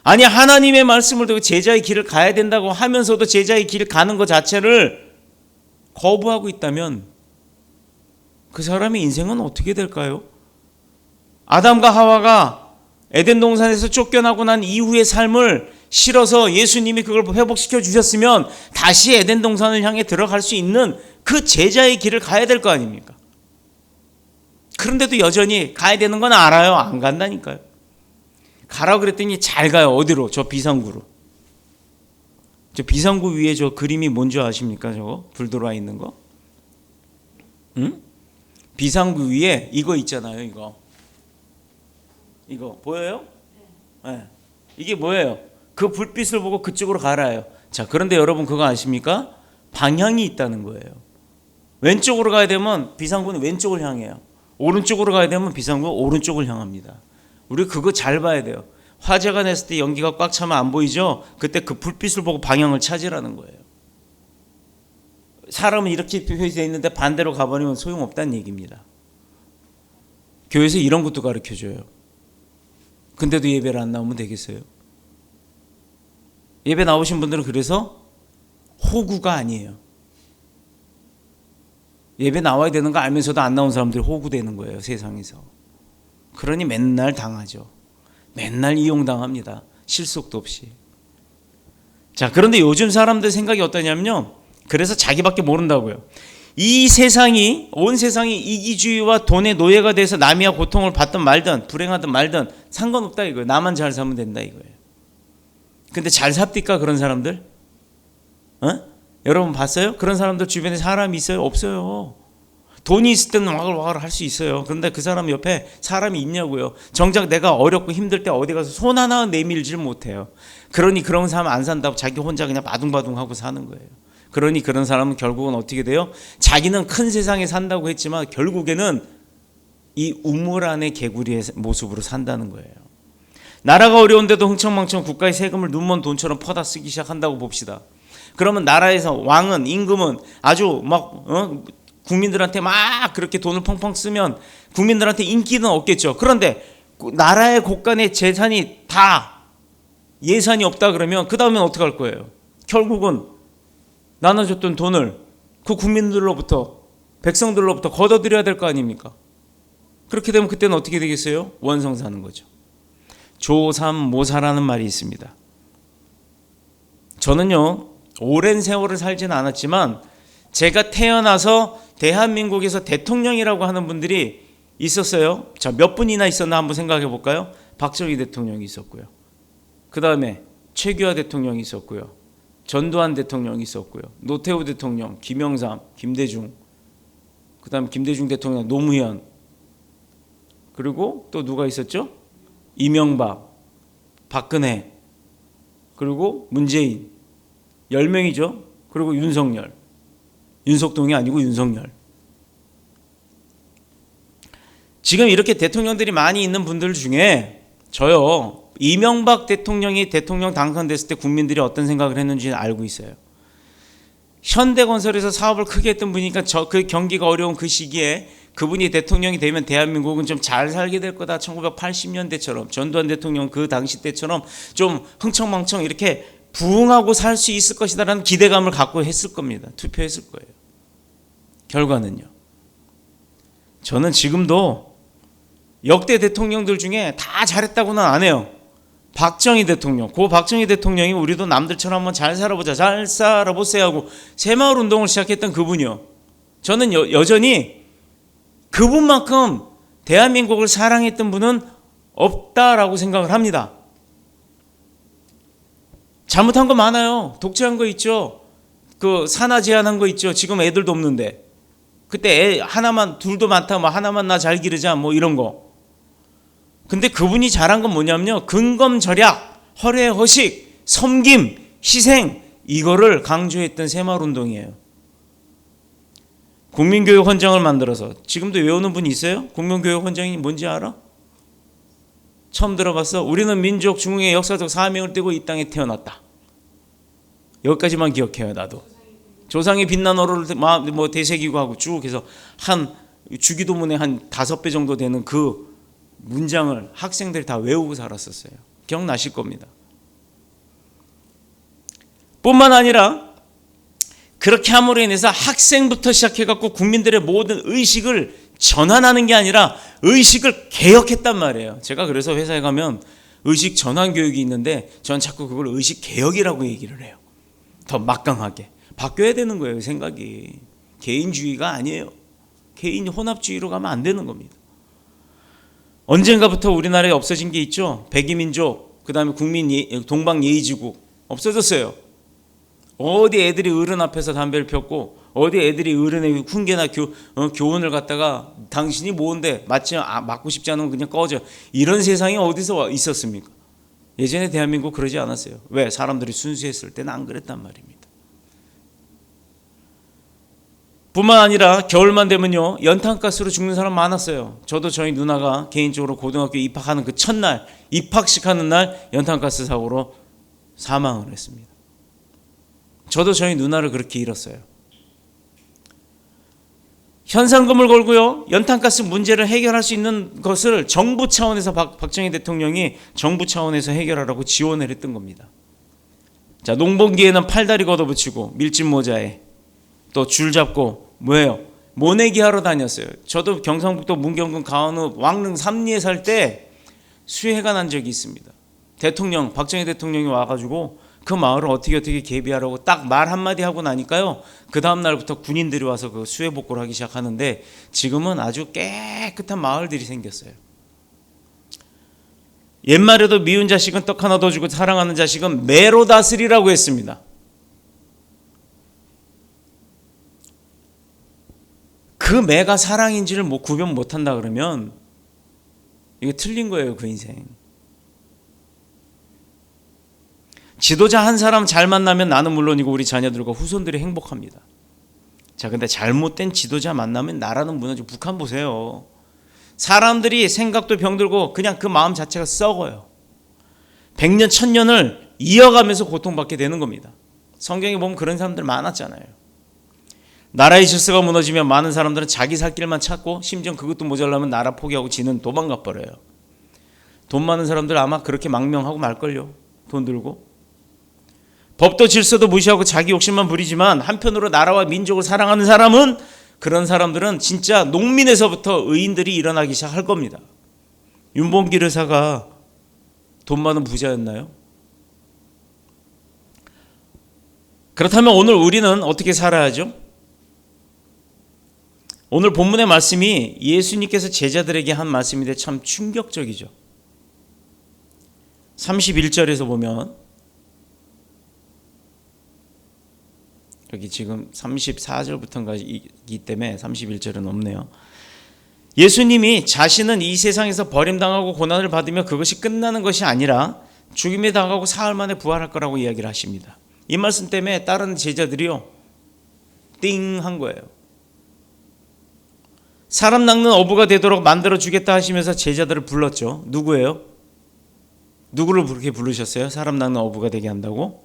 아니 하나님의 말씀을 듣고 제자의 길을 가야 된다고 하면서도 제자의 길을 가는 것 자체를 거부하고 있다면 그 사람의 인생은 어떻게 될까요? 아담과 하와가 에덴 동산에서 쫓겨나고 난 이후의 삶을 실어서 예수님이 그걸 회복시켜 주셨으면 다시 에덴 동산을 향해 들어갈 수 있는 그 제자의 길을 가야 될 거 아닙니까? 그런데도 여전히 가야 되는 건 알아요. 안 간다니까요. 가라고 그랬더니 잘 가요. 어디로? 저 비상구로. 저 비상구 위에 저 그림이 뭔지 아십니까? 저거 불 들어와 있는 거? 응? 비상구 위에 이거 있잖아요. 이거 보여요? 네. 이게 뭐예요? 그 불빛을 보고 그쪽으로 가라요. 자, 그런데 여러분 그거 아십니까? 방향이 있다는 거예요. 왼쪽으로 가야 되면 비상구는 왼쪽을 향해요. 오른쪽으로 가야 되면 비상구는 오른쪽을 향합니다. 우리 그거 잘 봐야 돼요. 화재가 났을 때 연기가 꽉 차면 안 보이죠? 그때 그 불빛을 보고 방향을 찾으라는 거예요. 사람은 이렇게 표시되어 있는데 반대로 가버리면 소용없다는 얘기입니다. 교회에서 이런 것도 가르쳐줘요. 근데도 예배를 안 나오면 되겠어요? 예배 나오신 분들은 그래서 호구가 아니에요. 예배 나와야 되는 거 알면서도 안 나온 사람들이 호구되는 거예요, 세상에서. 그러니 맨날 당하죠. 맨날 이용당합니다. 실속도 없이. 자, 그런데 요즘 사람들 생각이 어떠냐면요. 그래서 자기밖에 모른다고요. 이 세상이, 온 세상이 이기주의와 돈의 노예가 돼서 남이야 고통을 받든 말든 불행하든 말든 상관없다 이거예요. 나만 잘 살면 된다 이거예요. 근데 잘 삽니까 그런 사람들? 여러분 봤어요? 그런 사람들 주변에 사람이 있어요? 없어요. 돈이 있을 때는 와글와글 할 수 있어요. 그런데 그 사람 옆에 사람이 있냐고요. 정작 내가 어렵고 힘들 때 어디 가서 손 하나 내밀질 못해요. 그러니 그런 사람 안 산다고 자기 혼자 그냥 바둥바둥하고 사는 거예요. 그러니 그런 사람은 결국은 어떻게 돼요? 자기는 큰 세상에 산다고 했지만 결국에는 이 우물 안의 개구리의 모습으로 산다는 거예요. 나라가 어려운데도 흥청망청 국가의 세금을 눈먼 돈처럼 퍼다 쓰기 시작한다고 봅시다. 그러면 나라에서 왕은 임금은 아주 막 국민들한테 막 그렇게 돈을 펑펑 쓰면 국민들한테 인기는 없겠죠. 그런데 나라의 곳간의 재산이 다 예산이 없다 그러면 그 다음엔 어떻게 할 거예요? 결국은 나눠줬던 돈을 그 국민들로부터 백성들로부터 걷어들여야 될 거 아닙니까? 그렇게 되면 그때는 어떻게 되겠어요? 원성사는 거죠. 조삼모사라는 말이 있습니다. 저는요 오랜 세월을 살지는 않았지만 제가 태어나서 대한민국에서 대통령이라고 하는 분들이 있었어요. 자, 몇 분이나 있었나 한번 생각해 볼까요? 박정희 대통령이 있었고요. 그 다음에 최규하 대통령이 있었고요. 전두환 대통령이 있었고요. 노태우 대통령, 김영삼, 김대중, 그 다음 김대중 대통령, 노무현, 그리고 또 누가 있었죠? 이명박, 박근혜, 그리고 문재인, 10명이죠. 그리고 윤석열, 윤석동이 아니고 윤석열. 지금 이렇게 대통령들이 많이 있는 분들 중에 저요 이명박 대통령이 대통령 당선됐을 때 국민들이 어떤 생각을 했는지 알고 있어요. 현대건설에서 사업을 크게 했던 분이니까 그 경기가 어려운 그 시기에 그분이 대통령이 되면 대한민국은 좀 잘 살게 될 거다. 1980년대처럼 전두환 대통령 그 당시 때처럼 좀 흥청망청 이렇게 부흥하고 살 수 있을 것이다라는 기대감을 갖고 했을 겁니다. 투표했을 거예요. 결과는요. 저는 지금도 역대 대통령들 중에 다 잘했다고는 안 해요. 박정희 대통령, 고 박정희 대통령이 우리도 남들처럼 한번 잘 살아보자, 잘 살아보세요 하고 새마을 운동을 시작했던 그분이요. 저는 여전히 그분만큼 대한민국을 사랑했던 분은 없다라고 생각을 합니다. 잘못한 거 많아요. 독재한 거 있죠. 그 산하 제한한 거 있죠. 지금 애들도 없는데. 그때 애 하나만, 둘도 많다, 뭐 하나만 나 잘 기르자, 뭐 이런 거. 근데 그분이 잘한 건 뭐냐면요, 근검절약, 허례허식, 섬김, 희생, 이거를 강조했던 새마을운동이에요. 국민교육 헌장을 만들어서, 지금도 외우는 분 있어요? 국민교육 헌장이 뭔지 알아? 처음 들어봤어? 우리는 민족 중흥의 역사적 사명을 띠고 이 땅에 태어났다. 여기까지만 기억해요. 나도 조상의 빛난 어를 뭐 되새기고 하고 쭉 해서 한 주기도문에 한 5배 정도 되는 그 문장을 학생들이 다 외우고 살았었어요. 기억나실 겁니다. 뿐만 아니라 그렇게 함으로 인해서 학생부터 시작해갖고 국민들의 모든 의식을 전환하는 게 아니라 의식을 개혁했단 말이에요. 제가 그래서 회사에 가면 의식 전환 교육이 있는데 전 자꾸 그걸 의식 개혁이라고 얘기를 해요. 더 막강하게 바뀌어야 되는 거예요. 생각이 개인주의가 아니에요. 개인 혼합주의로 가면 안 되는 겁니다. 언젠가부터 우리나라에 없어진 게 있죠. 백이민족, 그 다음에 동방예의지국 없어졌어요. 어디 애들이 어른 앞에서 담배를 폈고, 어디 애들이 어른의 훈계나 교훈을 갖다가 당신이 뭔데 맞고 싶지 않으면 그냥 꺼져, 이런 세상이 어디서 있었습니까? 예전에 대한민국 그러지 않았어요. 왜? 사람들이 순수했을 때는 안 그랬단 말입니다. 뿐만 아니라 겨울만 되면요, 연탄가스로 죽는 사람 많았어요. 저도 저희 누나가 개인적으로 고등학교 입학하는 그 첫날, 입학식하는 날 연탄가스 사고로 사망을 했습니다. 저도 저희 누나를 그렇게 잃었어요. 현상금을 걸고요, 연탄가스 문제를 해결할 수 있는 것을 정부 차원에서 박정희 대통령이 정부 차원에서 해결하라고 지원을 했던 겁니다. 자, 농번기에는 팔다리 걷어붙이고 밀짚 모자에 또 줄 잡고 뭐예요? 모내기 하러 다녔어요. 저도 경상북도 문경군 가원읍 왕릉 삼리에 살 때 수해가 난 적이 있습니다. 박정희 대통령이 와가지고 그 마을을 어떻게 개비하라고 딱 말 한마디 하고 나니까요, 그 다음 날부터 군인들이 와서 그 수해 복구를 하기 시작하는데, 지금은 아주 깨끗한 마을들이 생겼어요. 옛말에도 미운 자식은 떡 하나 더 주고 사랑하는 자식은 매로 다스리라고 했습니다. 그 매가 사랑인지를 구분 못한다 그러면 이게 틀린 거예요. 그 인생. 지도자 한 사람 잘 만나면 나는 물론이고 우리 자녀들과 후손들이 행복합니다. 자, 근데 잘못된 지도자 만나면 나라는 무너지고, 북한 보세요. 사람들이 생각도 병들고 그냥 그 마음 자체가 썩어요. 100년 1000년을 이어가면서 고통받게 되는 겁니다. 성경에 보면 그런 사람들 많았잖아요. 나라의 질서가 무너지면 많은 사람들은 자기 살 길만 찾고, 심지어 그것도 모자라면 나라 포기하고 지는 도망가 버려요. 돈 많은 사람들 아마 그렇게 망명하고 말걸요. 돈 들고. 법도 질서도 무시하고 자기 욕심만 부리지만 한편으로 나라와 민족을 사랑하는 사람은, 그런 사람들은 진짜 농민에서부터 의인들이 일어나기 시작할 겁니다. 윤봉길 의사가 돈 많은 부자였나요? 그렇다면 오늘 우리는 어떻게 살아야죠? 오늘 본문의 말씀이 예수님께서 제자들에게 한 말씀인데 참 충격적이죠. 31절에서 보면, 여기 지금 34절부터인가이기 때문에 31절은 없네요. 예수님이 자신은 이 세상에서 버림당하고 고난을 받으며 그것이 끝나는 것이 아니라 죽임에 당하고 사흘 만에 부활할 거라고 이야기를 하십니다. 이 말씀 때문에 다른 제자들이요, 띵 한 거예요. 사람 낚는 어부가 되도록 만들어 주겠다 하시면서 제자들을 불렀죠. 누구예요? 누구를 그렇게 부르셨어요? 사람 낚는 어부가 되게 한다고?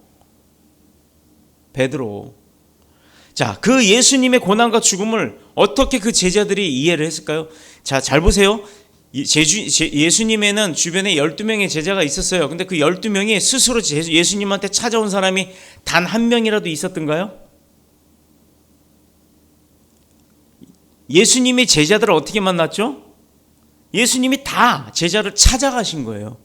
베드로. 자, 그 예수님의 고난과 죽음을 어떻게 그 제자들이 이해를 했을까요? 자, 잘 보세요. 예수님에는 주변에 12명의 제자가 있었어요. 근데 그 12명이 스스로 예수님한테 찾아온 사람이 단 한 명이라도 있었던가요? 예수님이 제자들을 어떻게 만났죠? 예수님이 다 제자를 찾아가신 거예요.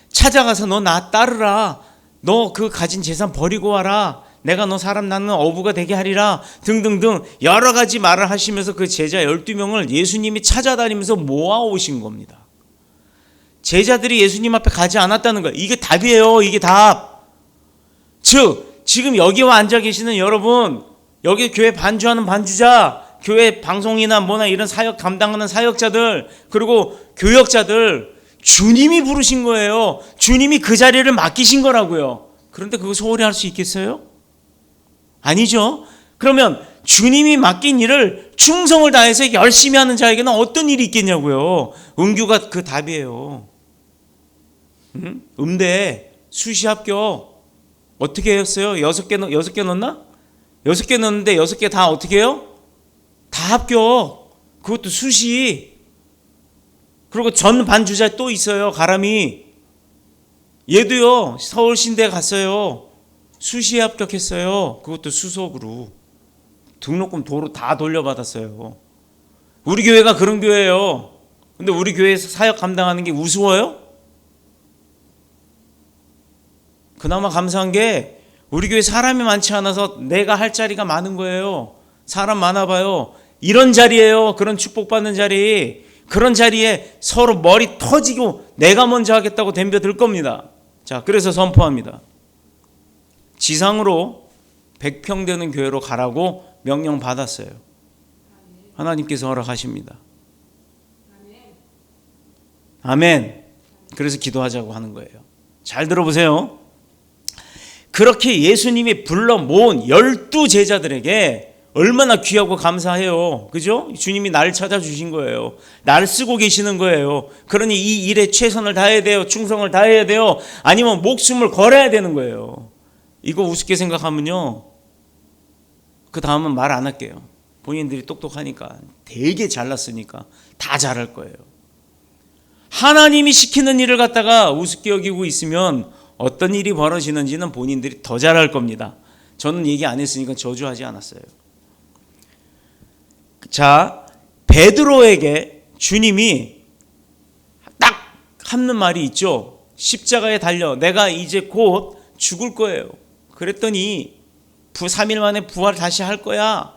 찾아가서 너 나 따르라. 너 그 가진 재산 버리고 와라. 내가 너 사람 낳는 어부가 되게 하리라. 등등등 여러 가지 말을 하시면서 그 제자 12명을 예수님이 찾아다니면서 모아오신 겁니다. 제자들이 예수님 앞에 가지 않았다는 거예요. 이게 답이에요. 이게 답. 즉 지금 여기 와 앉아 계시는 여러분, 여기 교회 반주하는 반주자, 교회 방송이나 뭐나 이런 사역 감당하는 사역자들, 그리고 교역자들, 주님이 부르신 거예요. 주님이 그 자리를 맡기신 거라고요. 그런데 그거 소홀히 할 수 있겠어요? 아니죠. 그러면 주님이 맡긴 일을 충성을 다해서 열심히 하는 자에게는 어떤 일이 있겠냐고요. 은규가 그 답이에요. 음대 수시 합격 어떻게 했어요? 6개 넣었나? 6개 넣었는데 6개 다 어떻게 해요? 다 합격. 그것도 수시. 그리고 전 반주자 또 있어요. 가람이. 얘도요. 서울신대 갔어요. 수시에 합격했어요. 그것도 수석으로. 등록금 도로 다 돌려받았어요. 우리 교회가 그런 교회예요. 근데 우리 교회에서 사역 감당하는 게 우스워요? 그나마 감사한 게 우리 교회 사람이 많지 않아서 내가 할 자리가 많은 거예요. 사람 많아봐요. 이런 자리예요. 그런 축복받는 자리. 그런 자리에 서로 머리 터지고 내가 먼저 하겠다고 덤벼들 겁니다. 자, 그래서 선포합니다. 지상으로 100평 되는 교회로 가라고 명령 받았어요. 하나님께서 허락하십니다. 아멘. 그래서 기도하자고 하는 거예요. 잘 들어보세요. 그렇게 예수님이 불러 모은 12제자들에게 얼마나 귀하고 감사해요. 그죠? 주님이 나를 찾아주신 거예요. 나를 쓰고 계시는 거예요. 그러니 이 일에 최선을 다해야 돼요. 충성을 다해야 돼요. 아니면 목숨을 걸어야 되는 거예요. 이거 우습게 생각하면요, 그 다음은 말 안 할게요. 본인들이 똑똑하니까, 되게 잘났으니까 다 잘할 거예요. 하나님이 시키는 일을 갖다가 우습게 여기고 있으면 어떤 일이 벌어지는지는 본인들이 더 잘할 겁니다. 저는 얘기 안 했으니까 저주하지 않았어요. 자, 베드로에게 주님이 딱 하는 말이 있죠. 십자가에 달려 내가 이제 곧 죽을 거예요. 그랬더니 3일 만에 부활 다시 할 거야.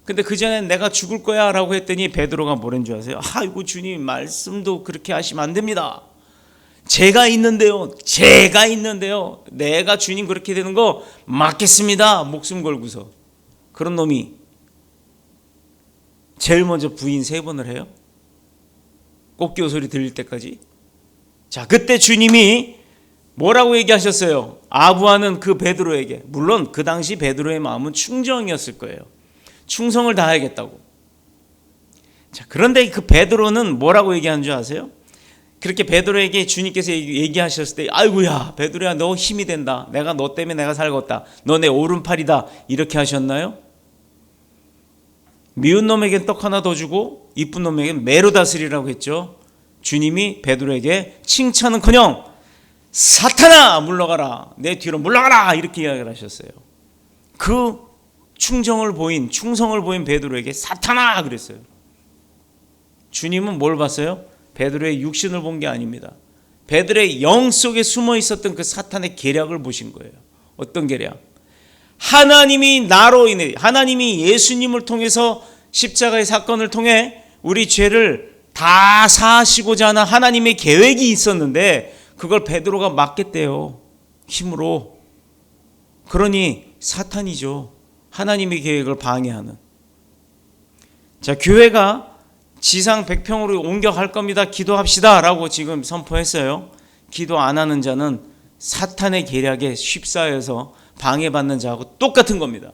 근데 그 전에 내가 죽을 거야 라고 했더니 베드로가 뭐라는 줄 아세요? 아이고 주님, 말씀도 그렇게 하시면 안 됩니다. 제가 있는데요. 내가 주님 그렇게 되는 거 막겠습니다. 목숨 걸고서. 그런 놈이 제일 먼저 부인 3번을 해요. 꽃기호 소리 들릴 때까지. 자, 그때 주님이 뭐라고 얘기하셨어요? 아부하는 그 베드로에게. 물론 그 당시 베드로의 마음은 충정이었을 거예요. 충성을 다하겠다고. 자, 그런데 그 베드로는 뭐라고 얘기하는 줄 아세요? 그렇게 베드로에게 주님께서 얘기하셨을 때, 아이고야 베드로야, 너 힘이 된다. 내가 너 때문에 내가 살겠다. 너 내 오른팔이다. 이렇게 하셨나요? 미운 놈에겐 떡 하나 더 주고 이쁜 놈에겐 매로 다스리라고 했죠. 주님이 베드로에게 칭찬은커녕 사탄아 물러가라, 내 뒤로 물러가라, 이렇게 이야기를 하셨어요. 그 충성을 보인 베드로에게 사탄아 그랬어요. 주님은 뭘 봤어요? 베드로의 육신을 본 게 아닙니다. 베드로의 영 속에 숨어 있었던 그 사탄의 계략을 보신 거예요. 어떤 계략? 하나님이 나로 인해, 하나님이 예수님을 통해서 십자가의 사건을 통해 우리 죄를 다 사하시고자 하는 하나님의 계획이 있었는데 그걸 베드로가 막겠대요. 힘으로. 그러니 사탄이죠. 하나님의 계획을 방해하는. 자, 교회가 지상 100평으로 옮겨갈 겁니다. 기도합시다 라고 지금 선포했어요. 기도 안 하는 자는 사탄의 계략에 휩싸여서 방해받는 자하고 똑같은 겁니다.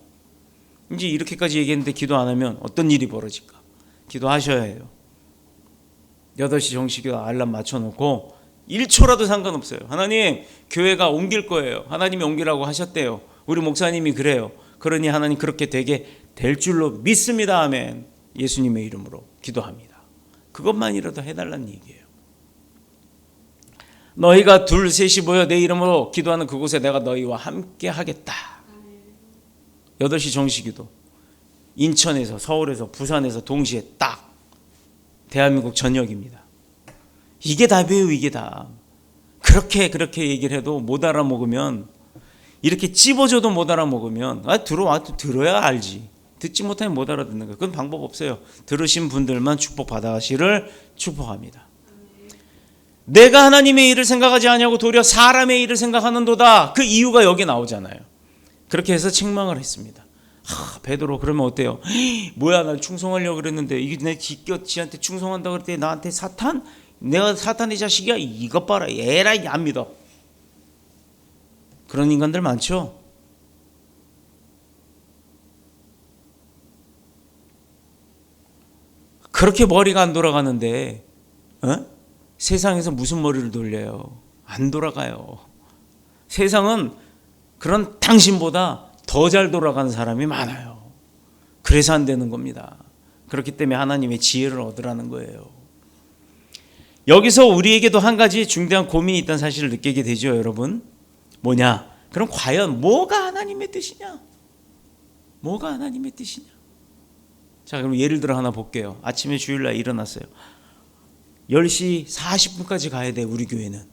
이제 이렇게까지 얘기했는데 기도 안 하면 어떤 일이 벌어질까? 기도하셔야 해요. 8시 정식기도 알람 맞춰놓고 1초라도 상관없어요. 하나님, 교회가 옮길 거예요. 하나님이 옮기라고 하셨대요. 우리 목사님이 그래요. 그러니 하나님 그렇게 되게 될 줄로 믿습니다. 아멘. 예수님의 이름으로 기도합니다. 그것만이라도 해달라는 얘기예요. 너희가 2, 3이 모여 내 이름으로 기도하는 그곳에 내가 너희와 함께 하겠다. 8시 정식기도. 인천에서, 서울에서, 부산에서 동시에 딱 대한민국 전역입니다. 이게 답이에요. 이게 답. 그렇게 얘기를 해도 못 알아먹으면, 이렇게 찝어줘도 못 알아먹으면 들어야 알지. 듣지 못하면 못 알아듣는 거예요. 그건 방법 없어요. 들으신 분들만 축복받아가시를 축복합니다. 내가 하나님의 일을 생각하지 아니하고 도리어 사람의 일을 생각하는도다. 그 이유가 여기 나오잖아요. 그렇게 해서 책망을 했습니다. 베드로 그러면 어때요? 뭐야, 날 충성하려고 그랬는데 이게 내 기껏 지한테 충성한다고 그랬더니 나한테 사탄? 내가 사탄의 자식이야? 이것 봐라, 에라이 안 믿어. 그런 인간들 많죠. 그렇게 머리가 안 돌아가는데 세상에서 무슨 머리를 돌려요? 안 돌아가요. 세상은 그런 당신보다 더 잘 돌아가는 사람이 많아요. 그래서 안 되는 겁니다. 그렇기 때문에 하나님의 지혜를 얻으라는 거예요. 여기서 우리에게도 한 가지 중대한 고민이 있다는 사실을 느끼게 되죠, 여러분. 뭐냐? 그럼 과연 뭐가 하나님의 뜻이냐? 뭐가 하나님의 뜻이냐? 자, 그럼 예를 들어 하나 볼게요. 아침에 주일날 일어났어요. 10시 40분까지 가야 돼, 우리 교회는.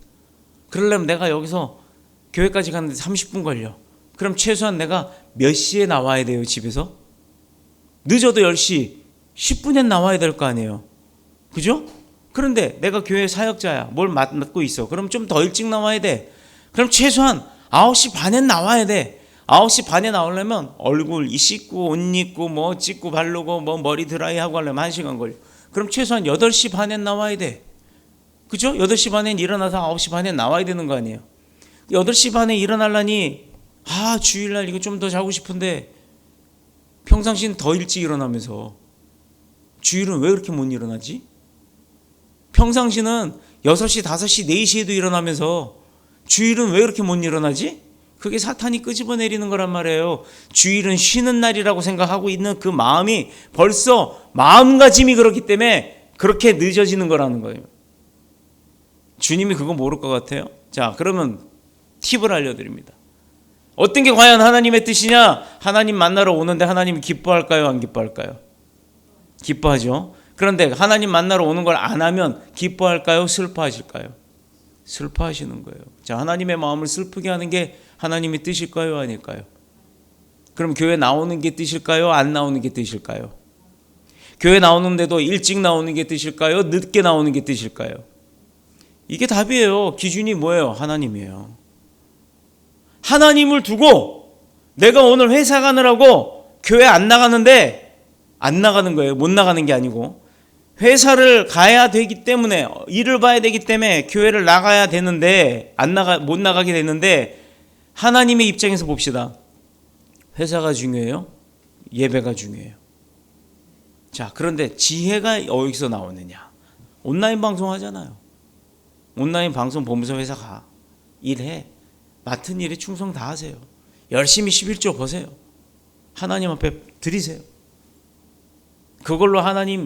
그러려면 내가 여기서 교회까지 가는데 30분 걸려. 그럼 최소한 내가 몇 시에 나와야 돼요, 집에서? 늦어도 10시 10분엔 나와야 될 거 아니에요. 그죠? 그런데 내가 교회 사역자야. 뭘 맡고 있어. 그럼 좀 더 일찍 나와야 돼. 그럼 최소한 9시 반엔 나와야 돼. 9시 반에 나오려면 얼굴 씻고 옷 입고 뭐 찍고 바르고 뭐 머리 드라이하고 하려면 1시간 걸려. 그럼 최소한 8시 반엔 나와야 돼. 그죠? 8시 반엔 일어나서 9시 반에 나와야 되는 거 아니에요. 8시 반에 일어나려니 주일날 이거 좀 더 자고 싶은데 평상시는 더 일찍 일어나면서 주일은 왜 그렇게 못 일어나지? 평상시는 6시, 5시, 4시에도 일어나면서 주일은 왜 그렇게 못 일어나지? 그게 사탄이 끄집어내리는 거란 말이에요. 주일은 쉬는 날이라고 생각하고 있는 그 마음이 벌써 마음가짐이 그렇기 때문에 그렇게 늦어지는 거라는 거예요. 주님이 그거 모를 것 같아요? 자, 그러면 팁을 알려드립니다. 어떤 게 과연 하나님의 뜻이냐? 하나님 만나러 오는데 하나님이 기뻐할까요? 안 기뻐할까요? 기뻐하죠. 그런데 하나님 만나러 오는 걸 안 하면 기뻐할까요? 슬퍼하실까요? 슬퍼하시는 거예요. 자, 하나님의 마음을 슬프게 하는 게 하나님의 뜻일까요? 아닐까요? 그럼 교회 나오는 게 뜻일까요? 안 나오는 게 뜻일까요? 교회 나오는데도 일찍 나오는 게 뜻일까요? 늦게 나오는 게 뜻일까요? 이게 답이에요. 기준이 뭐예요? 하나님이에요. 하나님을 두고 내가 오늘 회사 가느라고 교회 안 나가는데 안 나가는 거예요. 못 나가는 게 아니고 회사를 가야 되기 때문에 일을 봐야 되기 때문에 교회를 나가야 되는데 못 나가게 되는데 하나님의 입장에서 봅시다. 회사가 중요해요? 예배가 중요해요? 자, 그런데 지혜가 어디서 나오느냐? 온라인 방송 하잖아요. 온라인 방송 보면서 회사 가. 일해. 맡은 일에 충성 다 하세요. 열심히 11조 버세요. 하나님 앞에 드리세요. 그걸로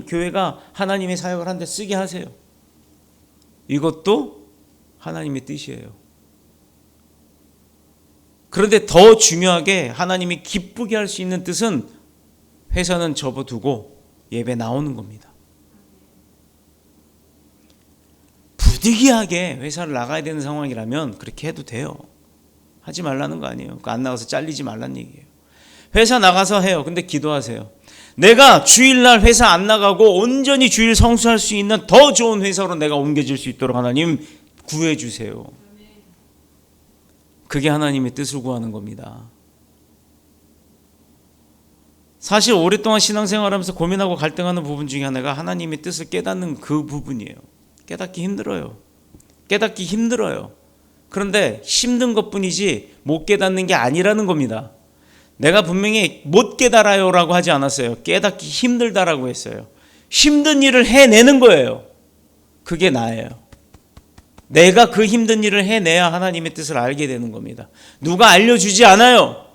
교회가 하나님의 사역을 하는데 쓰게 하세요. 이것도 하나님의 뜻이에요. 그런데 더 중요하게 하나님이 기쁘게 할 수 있는 뜻은 회사는 접어두고 예배 나오는 겁니다. 부득이하게 회사를 나가야 되는 상황이라면 그렇게 해도 돼요. 하지 말라는 거 아니에요. 안 나가서 잘리지 말라는 얘기예요. 회사 나가서 해요. 근데 기도하세요. 내가 주일날 회사 안 나가고 온전히 주일 성수할 수 있는 더 좋은 회사로 내가 옮겨질 수 있도록 하나님 구해 주세요. 그게 하나님의 뜻을 구하는 겁니다. 사실 오랫동안 신앙생활하면서 고민하고 갈등하는 부분 중에 하나가 하나님의 뜻을 깨닫는 그 부분이에요. 깨닫기 힘들어요. 그런데 힘든 것뿐이지 못 깨닫는 게 아니라는 겁니다. 내가 분명히 못 깨달아요라고 하지 않았어요. 깨닫기 힘들다라고 했어요. 힘든 일을 해내는 거예요. 그게 나예요. 내가 그 힘든 일을 해내야 하나님의 뜻을 알게 되는 겁니다. 누가 알려주지 않아요.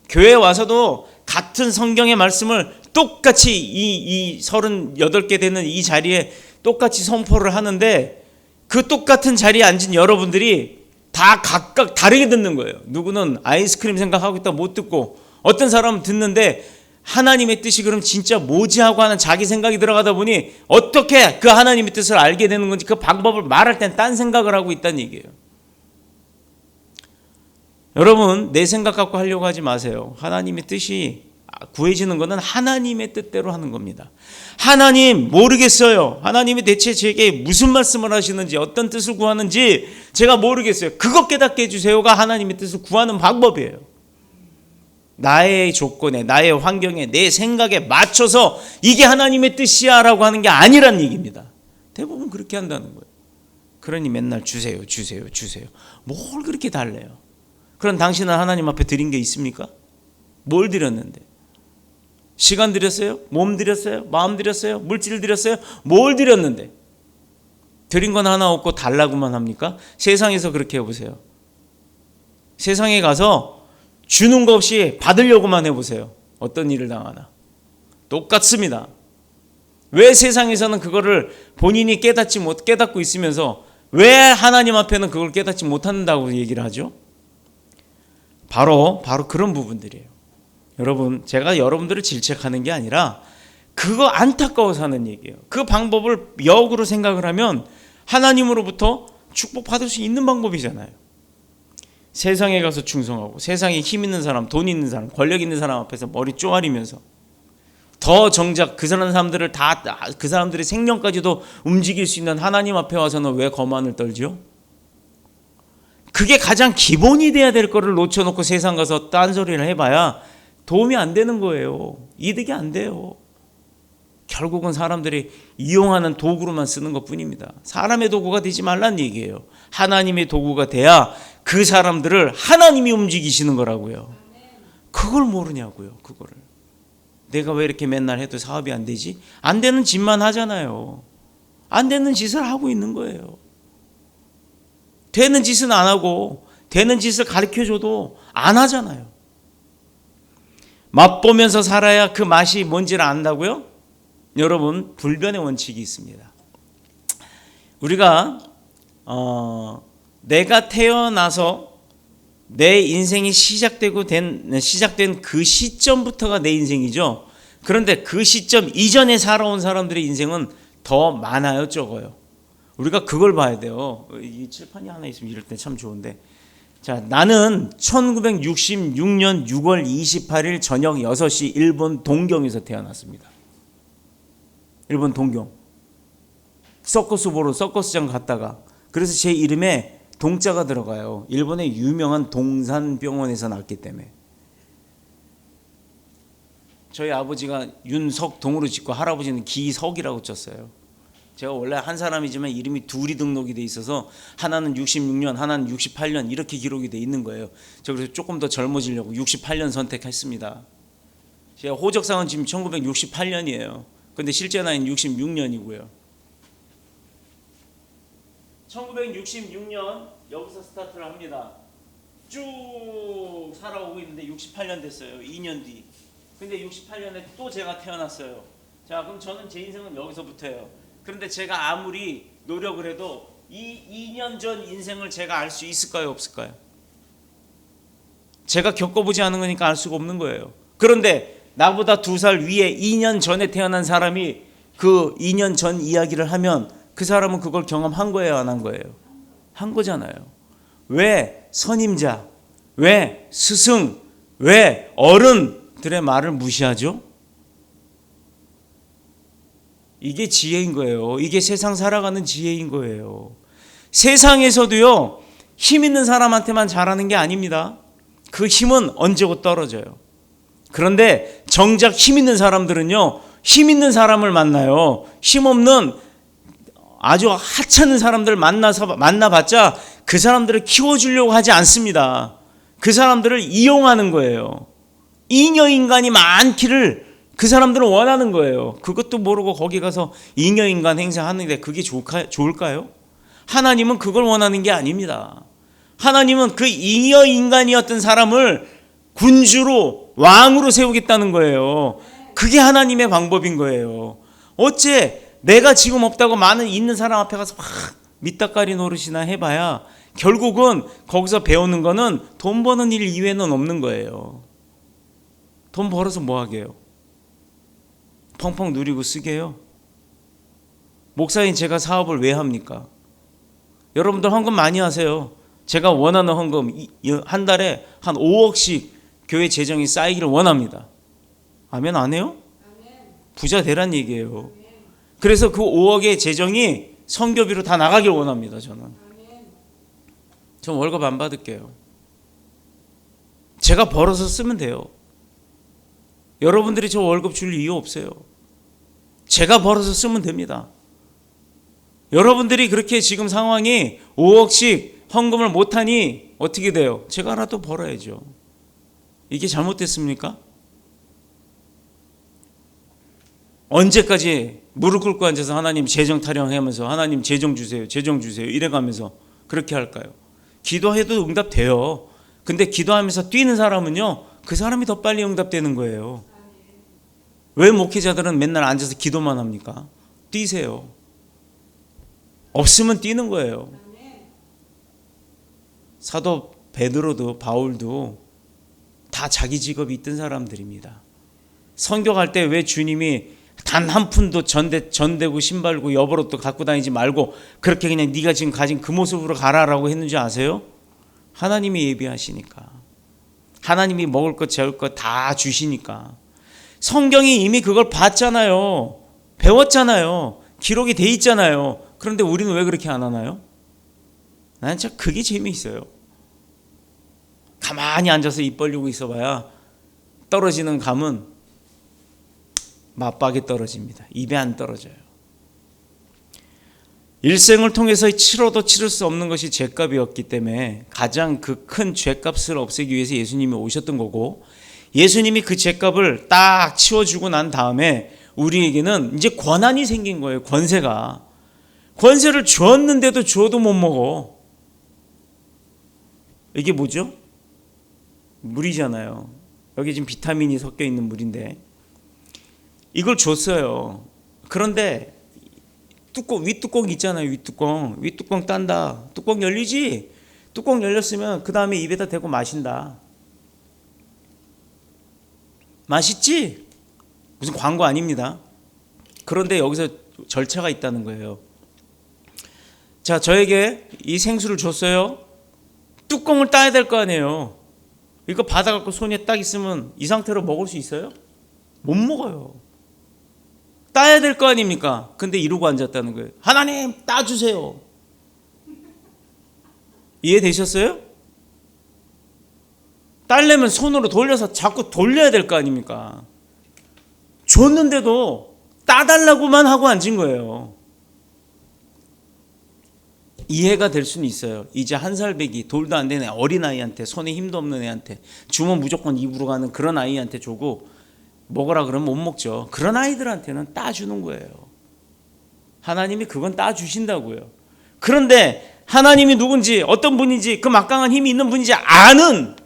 교회에 와서도 같은 성경의 말씀을 똑같이 이 38개 되는 이 자리에 똑같이 선포를 하는데 그 똑같은 자리에 앉은 여러분들이 다 각각 다르게 듣는 거예요. 누구는 아이스크림 생각하고 있다 못 듣고, 어떤 사람은 듣는데 하나님의 뜻이 그럼 진짜 뭐지 하고 하는 자기 생각이 들어가다 보니 어떻게 그 하나님의 뜻을 알게 되는 건지 그 방법을 말할 땐 딴 생각을 하고 있다는 얘기예요. 여러분, 내 생각 갖고 하려고 하지 마세요. 하나님의 뜻이 구해지는 것은 하나님의 뜻대로 하는 겁니다. 하나님 모르겠어요. 하나님이 대체 제게 무슨 말씀을 하시는지, 어떤 뜻을 구하는지 제가 모르겠어요. 그것 깨닫게 해주세요가 하나님의 뜻을 구하는 방법이에요. 나의 조건에, 나의 환경에, 내 생각에 맞춰서 이게 하나님의 뜻이야 라고 하는 게 아니란 얘기입니다. 대부분 그렇게 한다는 거예요. 그러니 맨날 주세요, 주세요, 주세요. 뭘 그렇게 달래요? 그럼 당신은 하나님 앞에 드린 게 있습니까? 뭘 드렸는데? 시간 드렸어요? 몸 드렸어요? 마음 드렸어요? 물질 드렸어요? 뭘 드렸는데? 드린 건 하나 없고 달라고만 합니까? 세상에서 그렇게 해보세요. 세상에 가서 주는 거 없이 받으려고만 해보세요. 어떤 일을 당하나. 똑같습니다. 왜 세상에서는 그거를 본인이 깨닫고 있으면서 왜 하나님 앞에는 그걸 깨닫지 못한다고 얘기를 하죠? 바로 그런 부분들이에요. 여러분, 제가 여러분들을 질책하는 게 아니라 그거 안타까워서 하는 얘기예요. 그 방법을 역으로 생각을 하면 하나님으로부터 축복받을 수 있는 방법이잖아요. 세상에 가서 충성하고 세상에 힘 있는 사람, 돈 있는 사람, 권력 있는 사람 앞에서 머리 쪼아리면서 더 정작 그 사람들을 다 그 사람들의 생명까지도 움직일 수 있는 하나님 앞에 와서는 왜 거만을 떨지요? 그게 가장 기본이 돼야 될 거를 놓쳐놓고 세상 가서 딴소리를 해봐야 도움이 안 되는 거예요. 이득이 안 돼요. 결국은 사람들이 이용하는 도구로만 쓰는 것뿐입니다. 사람의 도구가 되지 말란 얘기예요. 하나님의 도구가 돼야 그 사람들을 하나님이 움직이시는 거라고요. 그걸 모르냐고요. 그거를. 내가 왜 이렇게 맨날 해도 사업이 안 되지? 안 되는 짓만 하잖아요. 안 되는 짓을 하고 있는 거예요. 되는 짓은 안 하고 되는 짓을 가르쳐줘도 안 하잖아요. 맛보면서 살아야 그 맛이 뭔지를 안다고요? 여러분, 불변의 원칙이 있습니다. 우리가 내가 태어나서 내 인생이 시작된 그 시점부터가 내 인생이죠. 그런데 그 시점 이전에 살아온 사람들의 인생은 더 많아요, 적어요? 우리가 그걸 봐야 돼요. 이 칠판이 하나 있으면 이럴 때 참 좋은데. 자, 나는 1966년 6월 28일 저녁 6시 일본 동경에서 태어났습니다. 일본 동경. 서커스 보러 서커스장 갔다가, 그래서 제 이름에 동자가 들어가요. 일본의 유명한 동산병원에서 낳았기 때문에. 저희 아버지가 윤석동으로 짓고 할아버지는 기석이라고 쳤어요. 제가 원래 한 사람이지만 이름이 둘이 등록이 돼 있어서 하나는 66년, 하나는 68년 이렇게 기록이 돼 있는 거예요. 저 그래서 조금 더 젊어지려고 68년 선택했습니다. 제가 호적상은 지금 1968년이에요. 근데 실제 나이는 66년이고요. 1966년 여기서 스타트를 합니다. 쭉 살아오고 있는데 68년 됐어요. 2년 뒤. 근데 68년에 또 제가 태어났어요. 자, 그럼 저는 제 인생은 여기서부터예요. 그런데 제가 아무리 노력을 해도 이 2년 전 인생을 제가 알 수 있을까요, 없을까요? 제가 겪어보지 않은 거니까 알 수가 없는 거예요. 그런데 나보다 2살 위에 2년 전에 태어난 사람이 그 2년 전 이야기를 하면 그 사람은 그걸 경험한 거예요, 안 한 거예요? 한 거잖아요. 왜 선임자, 왜 스승, 왜 어른들의 말을 무시하죠? 이게 지혜인 거예요. 이게 세상 살아가는 지혜인 거예요. 세상에서도요, 힘 있는 사람한테만 잘하는 게 아닙니다. 그 힘은 언제고 떨어져요. 그런데 정작 힘 있는 사람들은요, 힘 있는 사람을 만나요. 힘 없는 아주 하찮은 사람들 만나봤자 그 사람들을 키워주려고 하지 않습니다. 그 사람들을 이용하는 거예요. 잉여인간이 많기를 그 사람들은 원하는 거예요. 그것도 모르고 거기 가서 잉여인간 행사하는데 그게 좋을까요? 하나님은 그걸 원하는 게 아닙니다. 하나님은 그 잉여인간이었던 사람을 군주로 왕으로 세우겠다는 거예요. 그게 하나님의 방법인 거예요. 어째 내가 지금 없다고 많은 있는 사람 앞에 가서 막 밑다까리 노릇이나 해봐야 결국은 거기서 배우는 거는 돈 버는 일 이외에는 없는 거예요. 돈 벌어서 뭐 하게요? 펑펑 누리고 쓰게요? 목사인 제가 사업을 왜 합니까? 여러분들 헌금 많이 하세요. 제가 원하는 헌금 한 달에 한 5억씩 교회 재정이 쌓이기를 원합니다. 아멘 안 해요? 부자 되란 얘기예요. 그래서 그 5억의 재정이 선교비로 다 나가길 원합니다. 저는 월급 안 받을게요. 제가 벌어서 쓰면 돼요. 여러분들이 저 월급 줄 이유 없어요. 제가 벌어서 쓰면 됩니다. 여러분들이 그렇게 지금 상황이 5억씩 헌금을 못하니 어떻게 돼요? 제가 하나 또 벌어야죠. 이게 잘못됐습니까? 언제까지 무릎 꿇고 앉아서 하나님 재정 타령하면서 하나님 재정 주세요, 재정 주세요 이래가면서 그렇게 할까요? 기도해도 응답돼요. 근데 기도하면서 뛰는 사람은요, 그 사람이 더 빨리 응답되는 거예요. 왜 목회자들은 맨날 앉아서 기도만 합니까? 뛰세요. 없으면 뛰는 거예요. 사도 베드로도 바울도 다 자기 직업이 있던 사람들입니다. 선교할 때 왜 주님이 단 한 푼도 전대고 신발고 여벌옷도 갖고 다니지 말고 그렇게 그냥 네가 지금 가진 그 모습으로 가라라고 했는지 아세요? 하나님이 예비하시니까. 하나님이 먹을 것 재울 것 다 주시니까. 성경이 이미 그걸 봤잖아요. 배웠잖아요. 기록이 돼 있잖아요. 그런데 우리는 왜 그렇게 안 하나요? 나는 진짜 그게 재미있어요. 가만히 앉아서 입 벌리고 있어봐야 떨어지는 감은 맞박에 떨어집니다. 입에 안 떨어져요. 일생을 통해서 치러도 치를 수 없는 것이 죄값이었기 때문에 가장 그 큰 죄값을 없애기 위해서 예수님이 오셨던 거고, 예수님이 그 죄값을 딱 치워주고 난 다음에 우리에게는 이제 권한이 생긴 거예요. 권세를 주었는데도 줘도 못 먹어. 이게 뭐죠? 물이잖아요. 여기 지금 비타민이 섞여 있는 물인데 이걸 줬어요. 그런데 윗뚜껑 있잖아요. 윗뚜껑 딴다. 뚜껑 열리지? 뚜껑 열렸으면 그 다음에 입에다 대고 마신다. 맛있지? 무슨 광고 아닙니다. 그런데 여기서 절차가 있다는 거예요. 자, 저에게 이 생수를 줬어요. 뚜껑을 따야 될 거 아니에요. 이거 받아갖고 손에 딱 있으면 이 상태로 먹을 수 있어요? 못 먹어요. 따야 될 거 아닙니까? 근데 이러고 앉았다는 거예요. 하나님 따주세요. 이해되셨어요? 따려면 손으로 돌려서 자꾸 돌려야 될 거 아닙니까? 줬는데도 따달라고만 하고 앉은 거예요. 이해가 될 수는 있어요. 이제 한 살배기 돌도 안 되는 어린아이한테, 손에 힘도 없는 애한테 주면 무조건 입으로 가는 그런 아이한테 주고 먹으라 그러면 못 먹죠. 그런 아이들한테는 따주는 거예요. 하나님이 그건 따주신다고요. 그런데 하나님이 누군지 어떤 분인지 그 막강한 힘이 있는 분인지 아는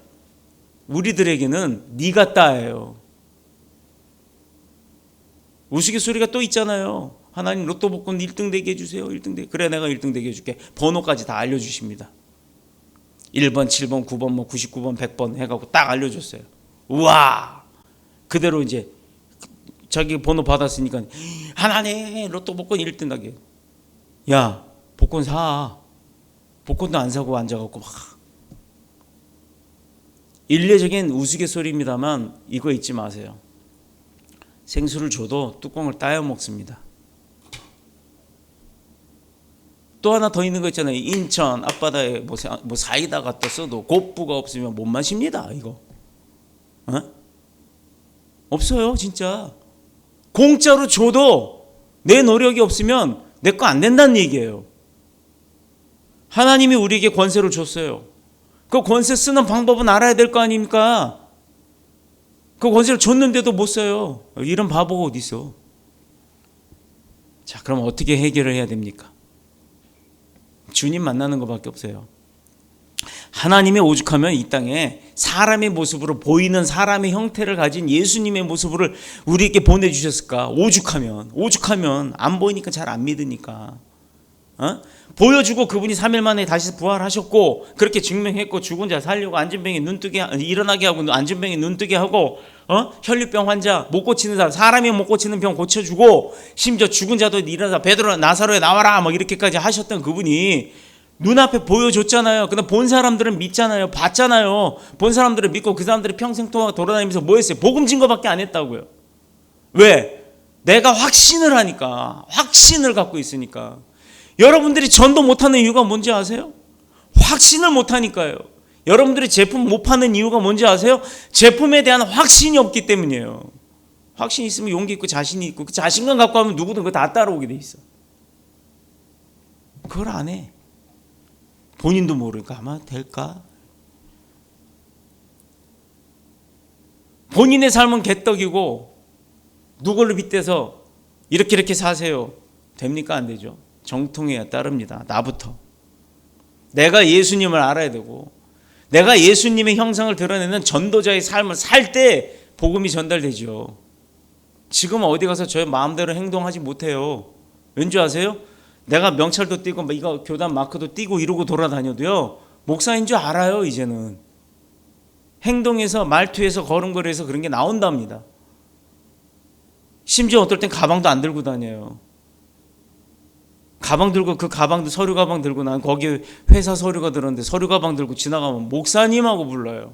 우리들에게는 네가 따예요. 우스갯소리가 또 있잖아요. 하나님 로또 복권 1등 되게 해주세요. 1등 되게. 그래 내가 1등 되게 해줄게. 번호까지 다 알려주십니다. 1번, 7번, 9번, 뭐 99번, 100번 해갖고 딱 알려줬어요. 우와! 그대로 이제 자기 번호 받았으니까 하나님 로또 복권 1등 하게. 야 복권 사. 복권도 안 사고 앉아갖고 막. 일례적인 우스갯소리입니다만 이거 잊지 마세요. 생수를 줘도 뚜껑을 따여 먹습니다. 또 하나 더 있는 거 있잖아요. 인천 앞바다에 뭐 사이다 갖다 써도 곱부가 없으면 못 마십니다. 이거 없어요. 진짜 공짜로 줘도 내 노력이 없으면 내 거 안 된다는 얘기예요. 하나님이 우리에게 권세를 줬어요. 그 권세 쓰는 방법은 알아야 될 거 아닙니까? 그 권세를 줬는데도 못 써요. 이런 바보가 어디 있어? 자, 그럼 어떻게 해결을 해야 됩니까? 주님 만나는 것밖에 없어요. 하나님의 오죽하면 이 땅에 사람의 모습으로 보이는 사람의 형태를 가진 예수님의 모습을 우리에게 보내주셨을까? 오죽하면 안 보이니까 잘 안 믿으니까. 보여주고 그분이 3일 만에 다시 부활하셨고 그렇게 증명했고 죽은 자 살리고 앉은병이 일어나게 하고 앉은병이 눈뜨게 하고 혈류병 환자 못 고치는 사람 사람이 못 고치는 병 고쳐주고 심지어 죽은 자도 일어나서 베드로 나사로에 나와라 막 이렇게까지 하셨던 그분이 눈앞에 보여줬잖아요. 근데 본 사람들은 믿잖아요. 봤잖아요. 본 사람들은 믿고 그 사람들이 평생 동안 돌아다니면서 뭐 했어요? 복음 증거밖에 안 했다고요. 왜? 내가 확신을 하니까. 확신을 갖고 있으니까. 여러분들이 전도 못하는 이유가 뭔지 아세요? 확신을 못하니까요. 여러분들이 제품 못 파는 이유가 뭔지 아세요? 제품에 대한 확신이 없기 때문이에요. 확신 있으면 용기 있고 자신이 있고 그 자신감 갖고 하면 누구든 그거 다 따라오게 돼 있어. 그걸 안 해. 본인도 모르니까 아마 될까? 본인의 삶은 개떡이고 누구를 빗대서 이렇게 사세요. 됩니까? 안 되죠. 정통해야 따릅니다. 나부터. 내가 예수님을 알아야 되고 내가 예수님의 형상을 드러내는 전도자의 삶을 살 때 복음이 전달되죠. 지금 어디 가서 저의 마음대로 행동하지 못해요. 왠지 아세요? 내가 명찰도 띄고 이거 교단 마크도 띄고 이러고 돌아다녀도요. 목사인 줄 알아요. 이제는. 행동에서 말투에서 걸음걸이에서 그런 게 나온답니다. 심지어 어떨 땐 가방도 안 들고 다녀요. 가방 들고 그 가방도 서류 가방 들고 난 거기 회사 서류가 들었는데 서류 가방 들고 지나가면 목사님하고 불러요.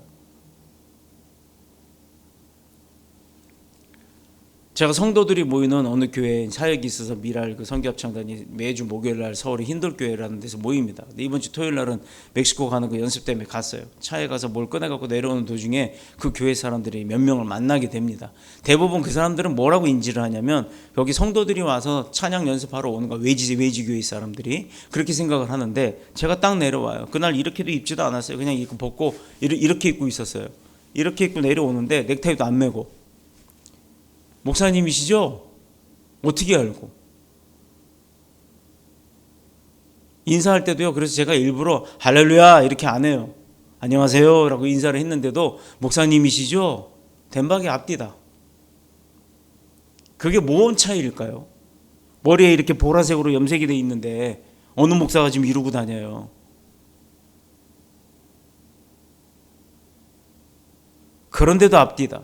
제가 성도들이 모이는 어느 교회에 사역이 있어서 미랄 그 선교합창단이 매주 목요일 날 서울의 흰돌교회라는 데서 모입니다. 근데 이번 주 토요일 날은 멕시코 가는 그 연습 때문에 갔어요. 차에 가서 뭘 꺼내갖고 내려오는 도중에 그 교회 사람들이 몇 명을 만나게 됩니다. 대부분 그 사람들은 뭐라고 인지를 하냐면 여기 성도들이 와서 찬양 연습하러 오는 거야. 외지 교회 사람들이 그렇게 생각을 하는데 제가 딱 내려와요. 그날 이렇게도 입지도 않았어요. 그냥 입고 벗고 이렇게 입고 있었어요. 이렇게 입고 내려오는데 넥타이도 안 매고 목사님이시죠? 어떻게 알고? 인사할 때도요. 그래서 제가 일부러 할렐루야 이렇게 안 해요. 안녕하세요 라고 인사를 했는데도 목사님이시죠? 덴박이 앞뒤다. 그게 뭔 차이일까요? 머리에 이렇게 보라색으로 염색이 돼 있는데 어느 목사가 지금 이러고 다녀요. 그런데도 앞뒤다.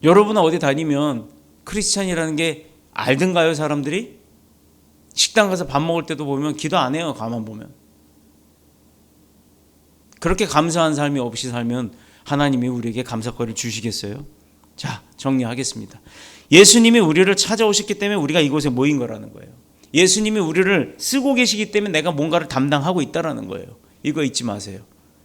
여러분은 어디 다니면 크리스찬이라는 게 알던가요? 사람들이? 식당 가서 밥 먹을 때도 보면 기도 안 해요. 가만 보면. 그렇게 감사한 삶이 없이 살면 하나님이 우리에게 감사거리를 주시겠어요? 자, 정리하겠습니다. 예수님이 우리를 찾아오셨기 때문에 우리가 이곳에 모인 거라는 거예요. 예수님이 우리를 쓰고 계시기 때문에 내가 뭔가를 담당하고 있다라는 거예요. 이거 잊지 마세요.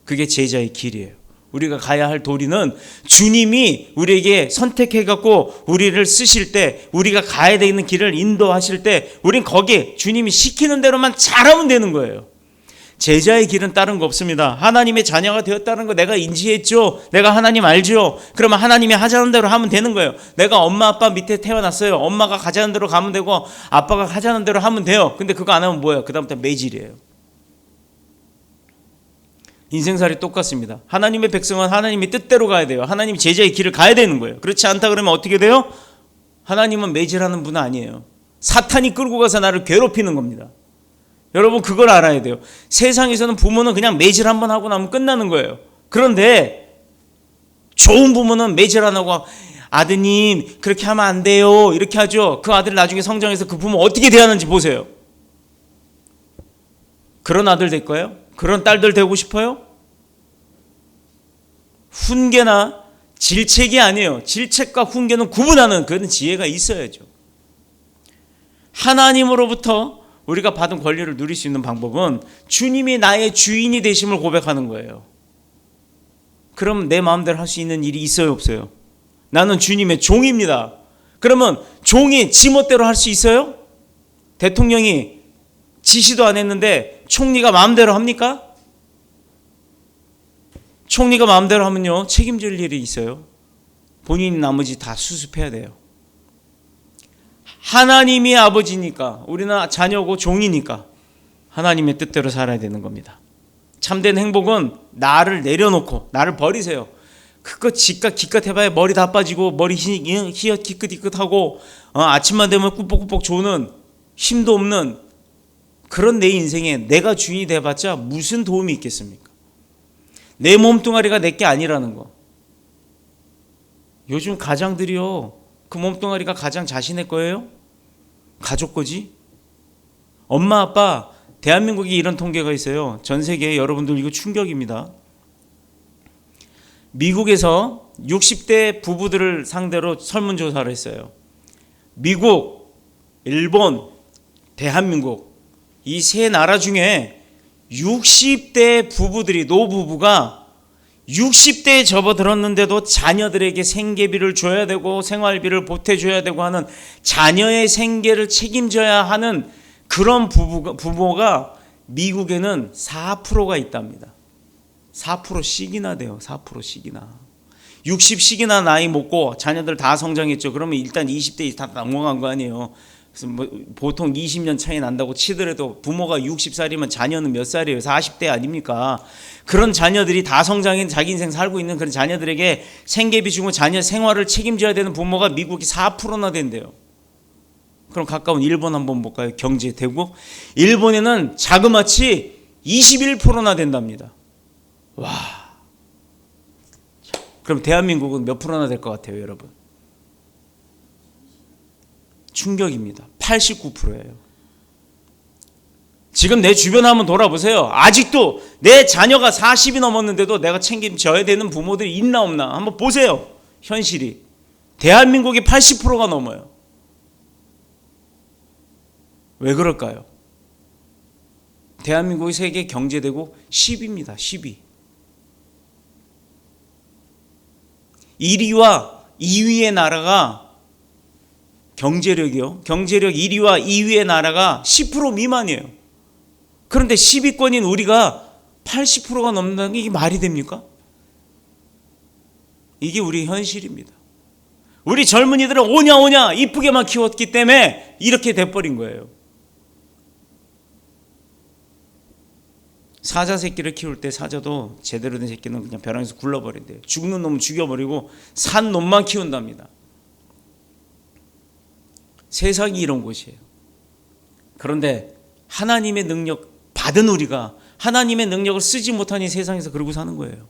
그게 제자의 길이에요. 우리가 가야 할 도리는 주님이 우리에게 선택해갖고 우리를 쓰실 때 우리가 가야 되는 길을 인도하실 때 우린 거기 주님이 시키는 대로만 잘하면 되는 거예요. 제자의 길은 다른 거 없습니다. 하나님의 자녀가 되었다는 거 내가 인지했죠. 내가 하나님 알죠. 그러면 하나님이 하자는 대로 하면 되는 거예요. 내가 엄마 아빠 밑에 태어났어요. 엄마가 가자는 대로 가면 되고 아빠가 하자는 대로 하면 돼요. 근데 그거 안 하면 뭐예요? 그 다음부터 매질이에요. 인생살이 똑같습니다. 하나님의 백성은 하나님의 뜻대로 가야 돼요. 하나님 제자의 길을 가야 되는 거예요. 그렇지 않다 그러면 어떻게 돼요? 하나님은 매질하는 분 아니에요. 사탄이 끌고 가서 나를 괴롭히는 겁니다. 여러분 그걸 알아야 돼요. 세상에서는 부모는 그냥 매질 한번 하고 나면 끝나는 거예요. 그런데 좋은 부모는 매질 안 하고 아드님 그렇게 하면 안 돼요 이렇게 하죠. 그 아들 나중에 성장해서 그 부모 어떻게 대하는지 보세요. 그런 아들 될 거예요? 그런 딸들 되고 싶어요? 훈계나 질책이 아니에요. 질책과 훈계는 구분하는 그런 지혜가 있어야죠. 하나님으로부터 우리가 받은 권리를 누릴 수 있는 방법은 주님이 나의 주인이 되심을 고백하는 거예요. 그럼 내 마음대로 할 수 있는 일이 있어요, 없어요? 나는 주님의 종입니다. 그러면 종이 지멋대로 할 수 있어요? 대통령이 지시도 안 했는데 총리가 마음대로 합니까? 총리가 마음대로 하면요 책임질 일이 있어요. 본인이 나머지 다 수습해야 돼요. 하나님이 아버지니까 우리는 자녀고 종이니까 하나님의 뜻대로 살아야 되는 겁니다. 참된 행복은 나를 내려놓고 나를 버리세요. 그거 기껏 해봐야 머리 다 빠지고 머리 희엇 기끗하고 아침만 되면 꾸벅꾸벅 조는 힘도 없는 그런 내 인생에 내가 주인이 돼봤자 무슨 도움이 있겠습니까? 내 몸뚱아리가 내게 아니라는 거. 요즘 가장들이요 그 몸뚱아리가 가장 자신의 거예요? 가족 거지? 엄마 아빠 대한민국에 이런 통계가 있어요. 전 세계에 여러분들 이거 충격입니다. 미국에서 60대 부부들을 상대로 설문조사를 했어요. 미국, 일본, 대한민국 이 세 나라 중에 60대 부부들이 노부부가 60대에 접어들었는데도 자녀들에게 생계비를 줘야 되고 생활비를 보태줘야 되고 하는 자녀의 생계를 책임져야 하는 그런 부모가 미국에는 4%가 있답니다. 4%씩이나 돼요. 4%씩이나. 60씩이나 나이 먹고 자녀들 다 성장했죠. 그러면 일단 20대 다 넘어간 거 아니에요. 그래서 뭐 보통 20년 차이 난다고 치더라도 부모가 60살이면 자녀는 몇 살이에요? 40대 아닙니까? 그런 자녀들이 다 성장한 자기 인생 살고 있는 그런 자녀들에게 생계비 주고 자녀 생활을 책임져야 되는 부모가 미국이 4%나 된대요. 그럼 가까운 일본 한번 볼까요? 경제 대국. 일본에는 자그마치 21%나 된답니다. 와. 그럼 대한민국은 몇 프로나 될 것 같아요, 여러분? 충격입니다. 89%예요. 지금 내 주변 한번 돌아보세요. 아직도 내 자녀가 40이 넘었는데도 내가 책임져야 되는 부모들이 있나 없나 한번 보세요. 현실이. 대한민국이 80%가 넘어요. 왜 그럴까요? 대한민국이 세계 경제대국 10위입니다. 10위. 1위와 2위의 나라가 경제력이요. 경제력 1위와 2위의 나라가 10% 미만이에요. 그런데 10위권인 우리가 80%가 넘는다는 게 이게 말이 됩니까? 이게 우리 현실입니다. 우리 젊은이들은 오냐 이쁘게만 키웠기 때문에 이렇게 돼버린 거예요. 사자 새끼를 키울 때 사자도 제대로 된 새끼는 그냥 벼랑에서 굴러버린대요. 죽는 놈은 죽여버리고 산 놈만 키운답니다. 세상이 이런 곳이에요. 그런데 하나님의 능력 받은 우리가 하나님의 능력을 쓰지 못하니 세상에서 그러고 사는 거예요.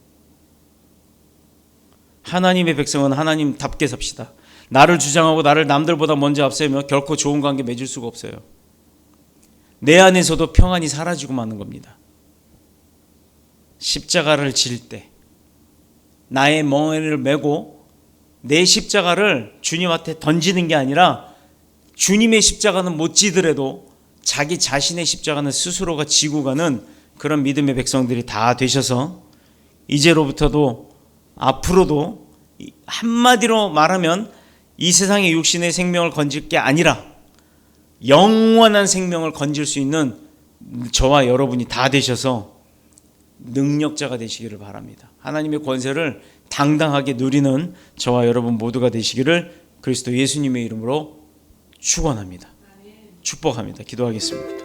하나님의 백성은 하나님답게 삽시다. 나를 주장하고 나를 남들보다 먼저 앞세우며 결코 좋은 관계 맺을 수가 없어요. 내 안에서도 평안이 사라지고 마는 겁니다. 십자가를 질 때 나의 멍에를 메고 내 십자가를 주님한테 던지는 게 아니라 주님의 십자가는 못 지더라도 자기 자신의 십자가는 스스로가 지고 가는 그런 믿음의 백성들이 다 되셔서 이제로부터도 앞으로도 한마디로 말하면 이 세상의 육신의 생명을 건질 게 아니라 영원한 생명을 건질 수 있는 저와 여러분이 다 되셔서 능력자가 되시기를 바랍니다. 하나님의 권세를 당당하게 누리는 저와 여러분 모두가 되시기를 그리스도 예수님의 이름으로 축원합니다. 축복합니다. 기도하겠습니다.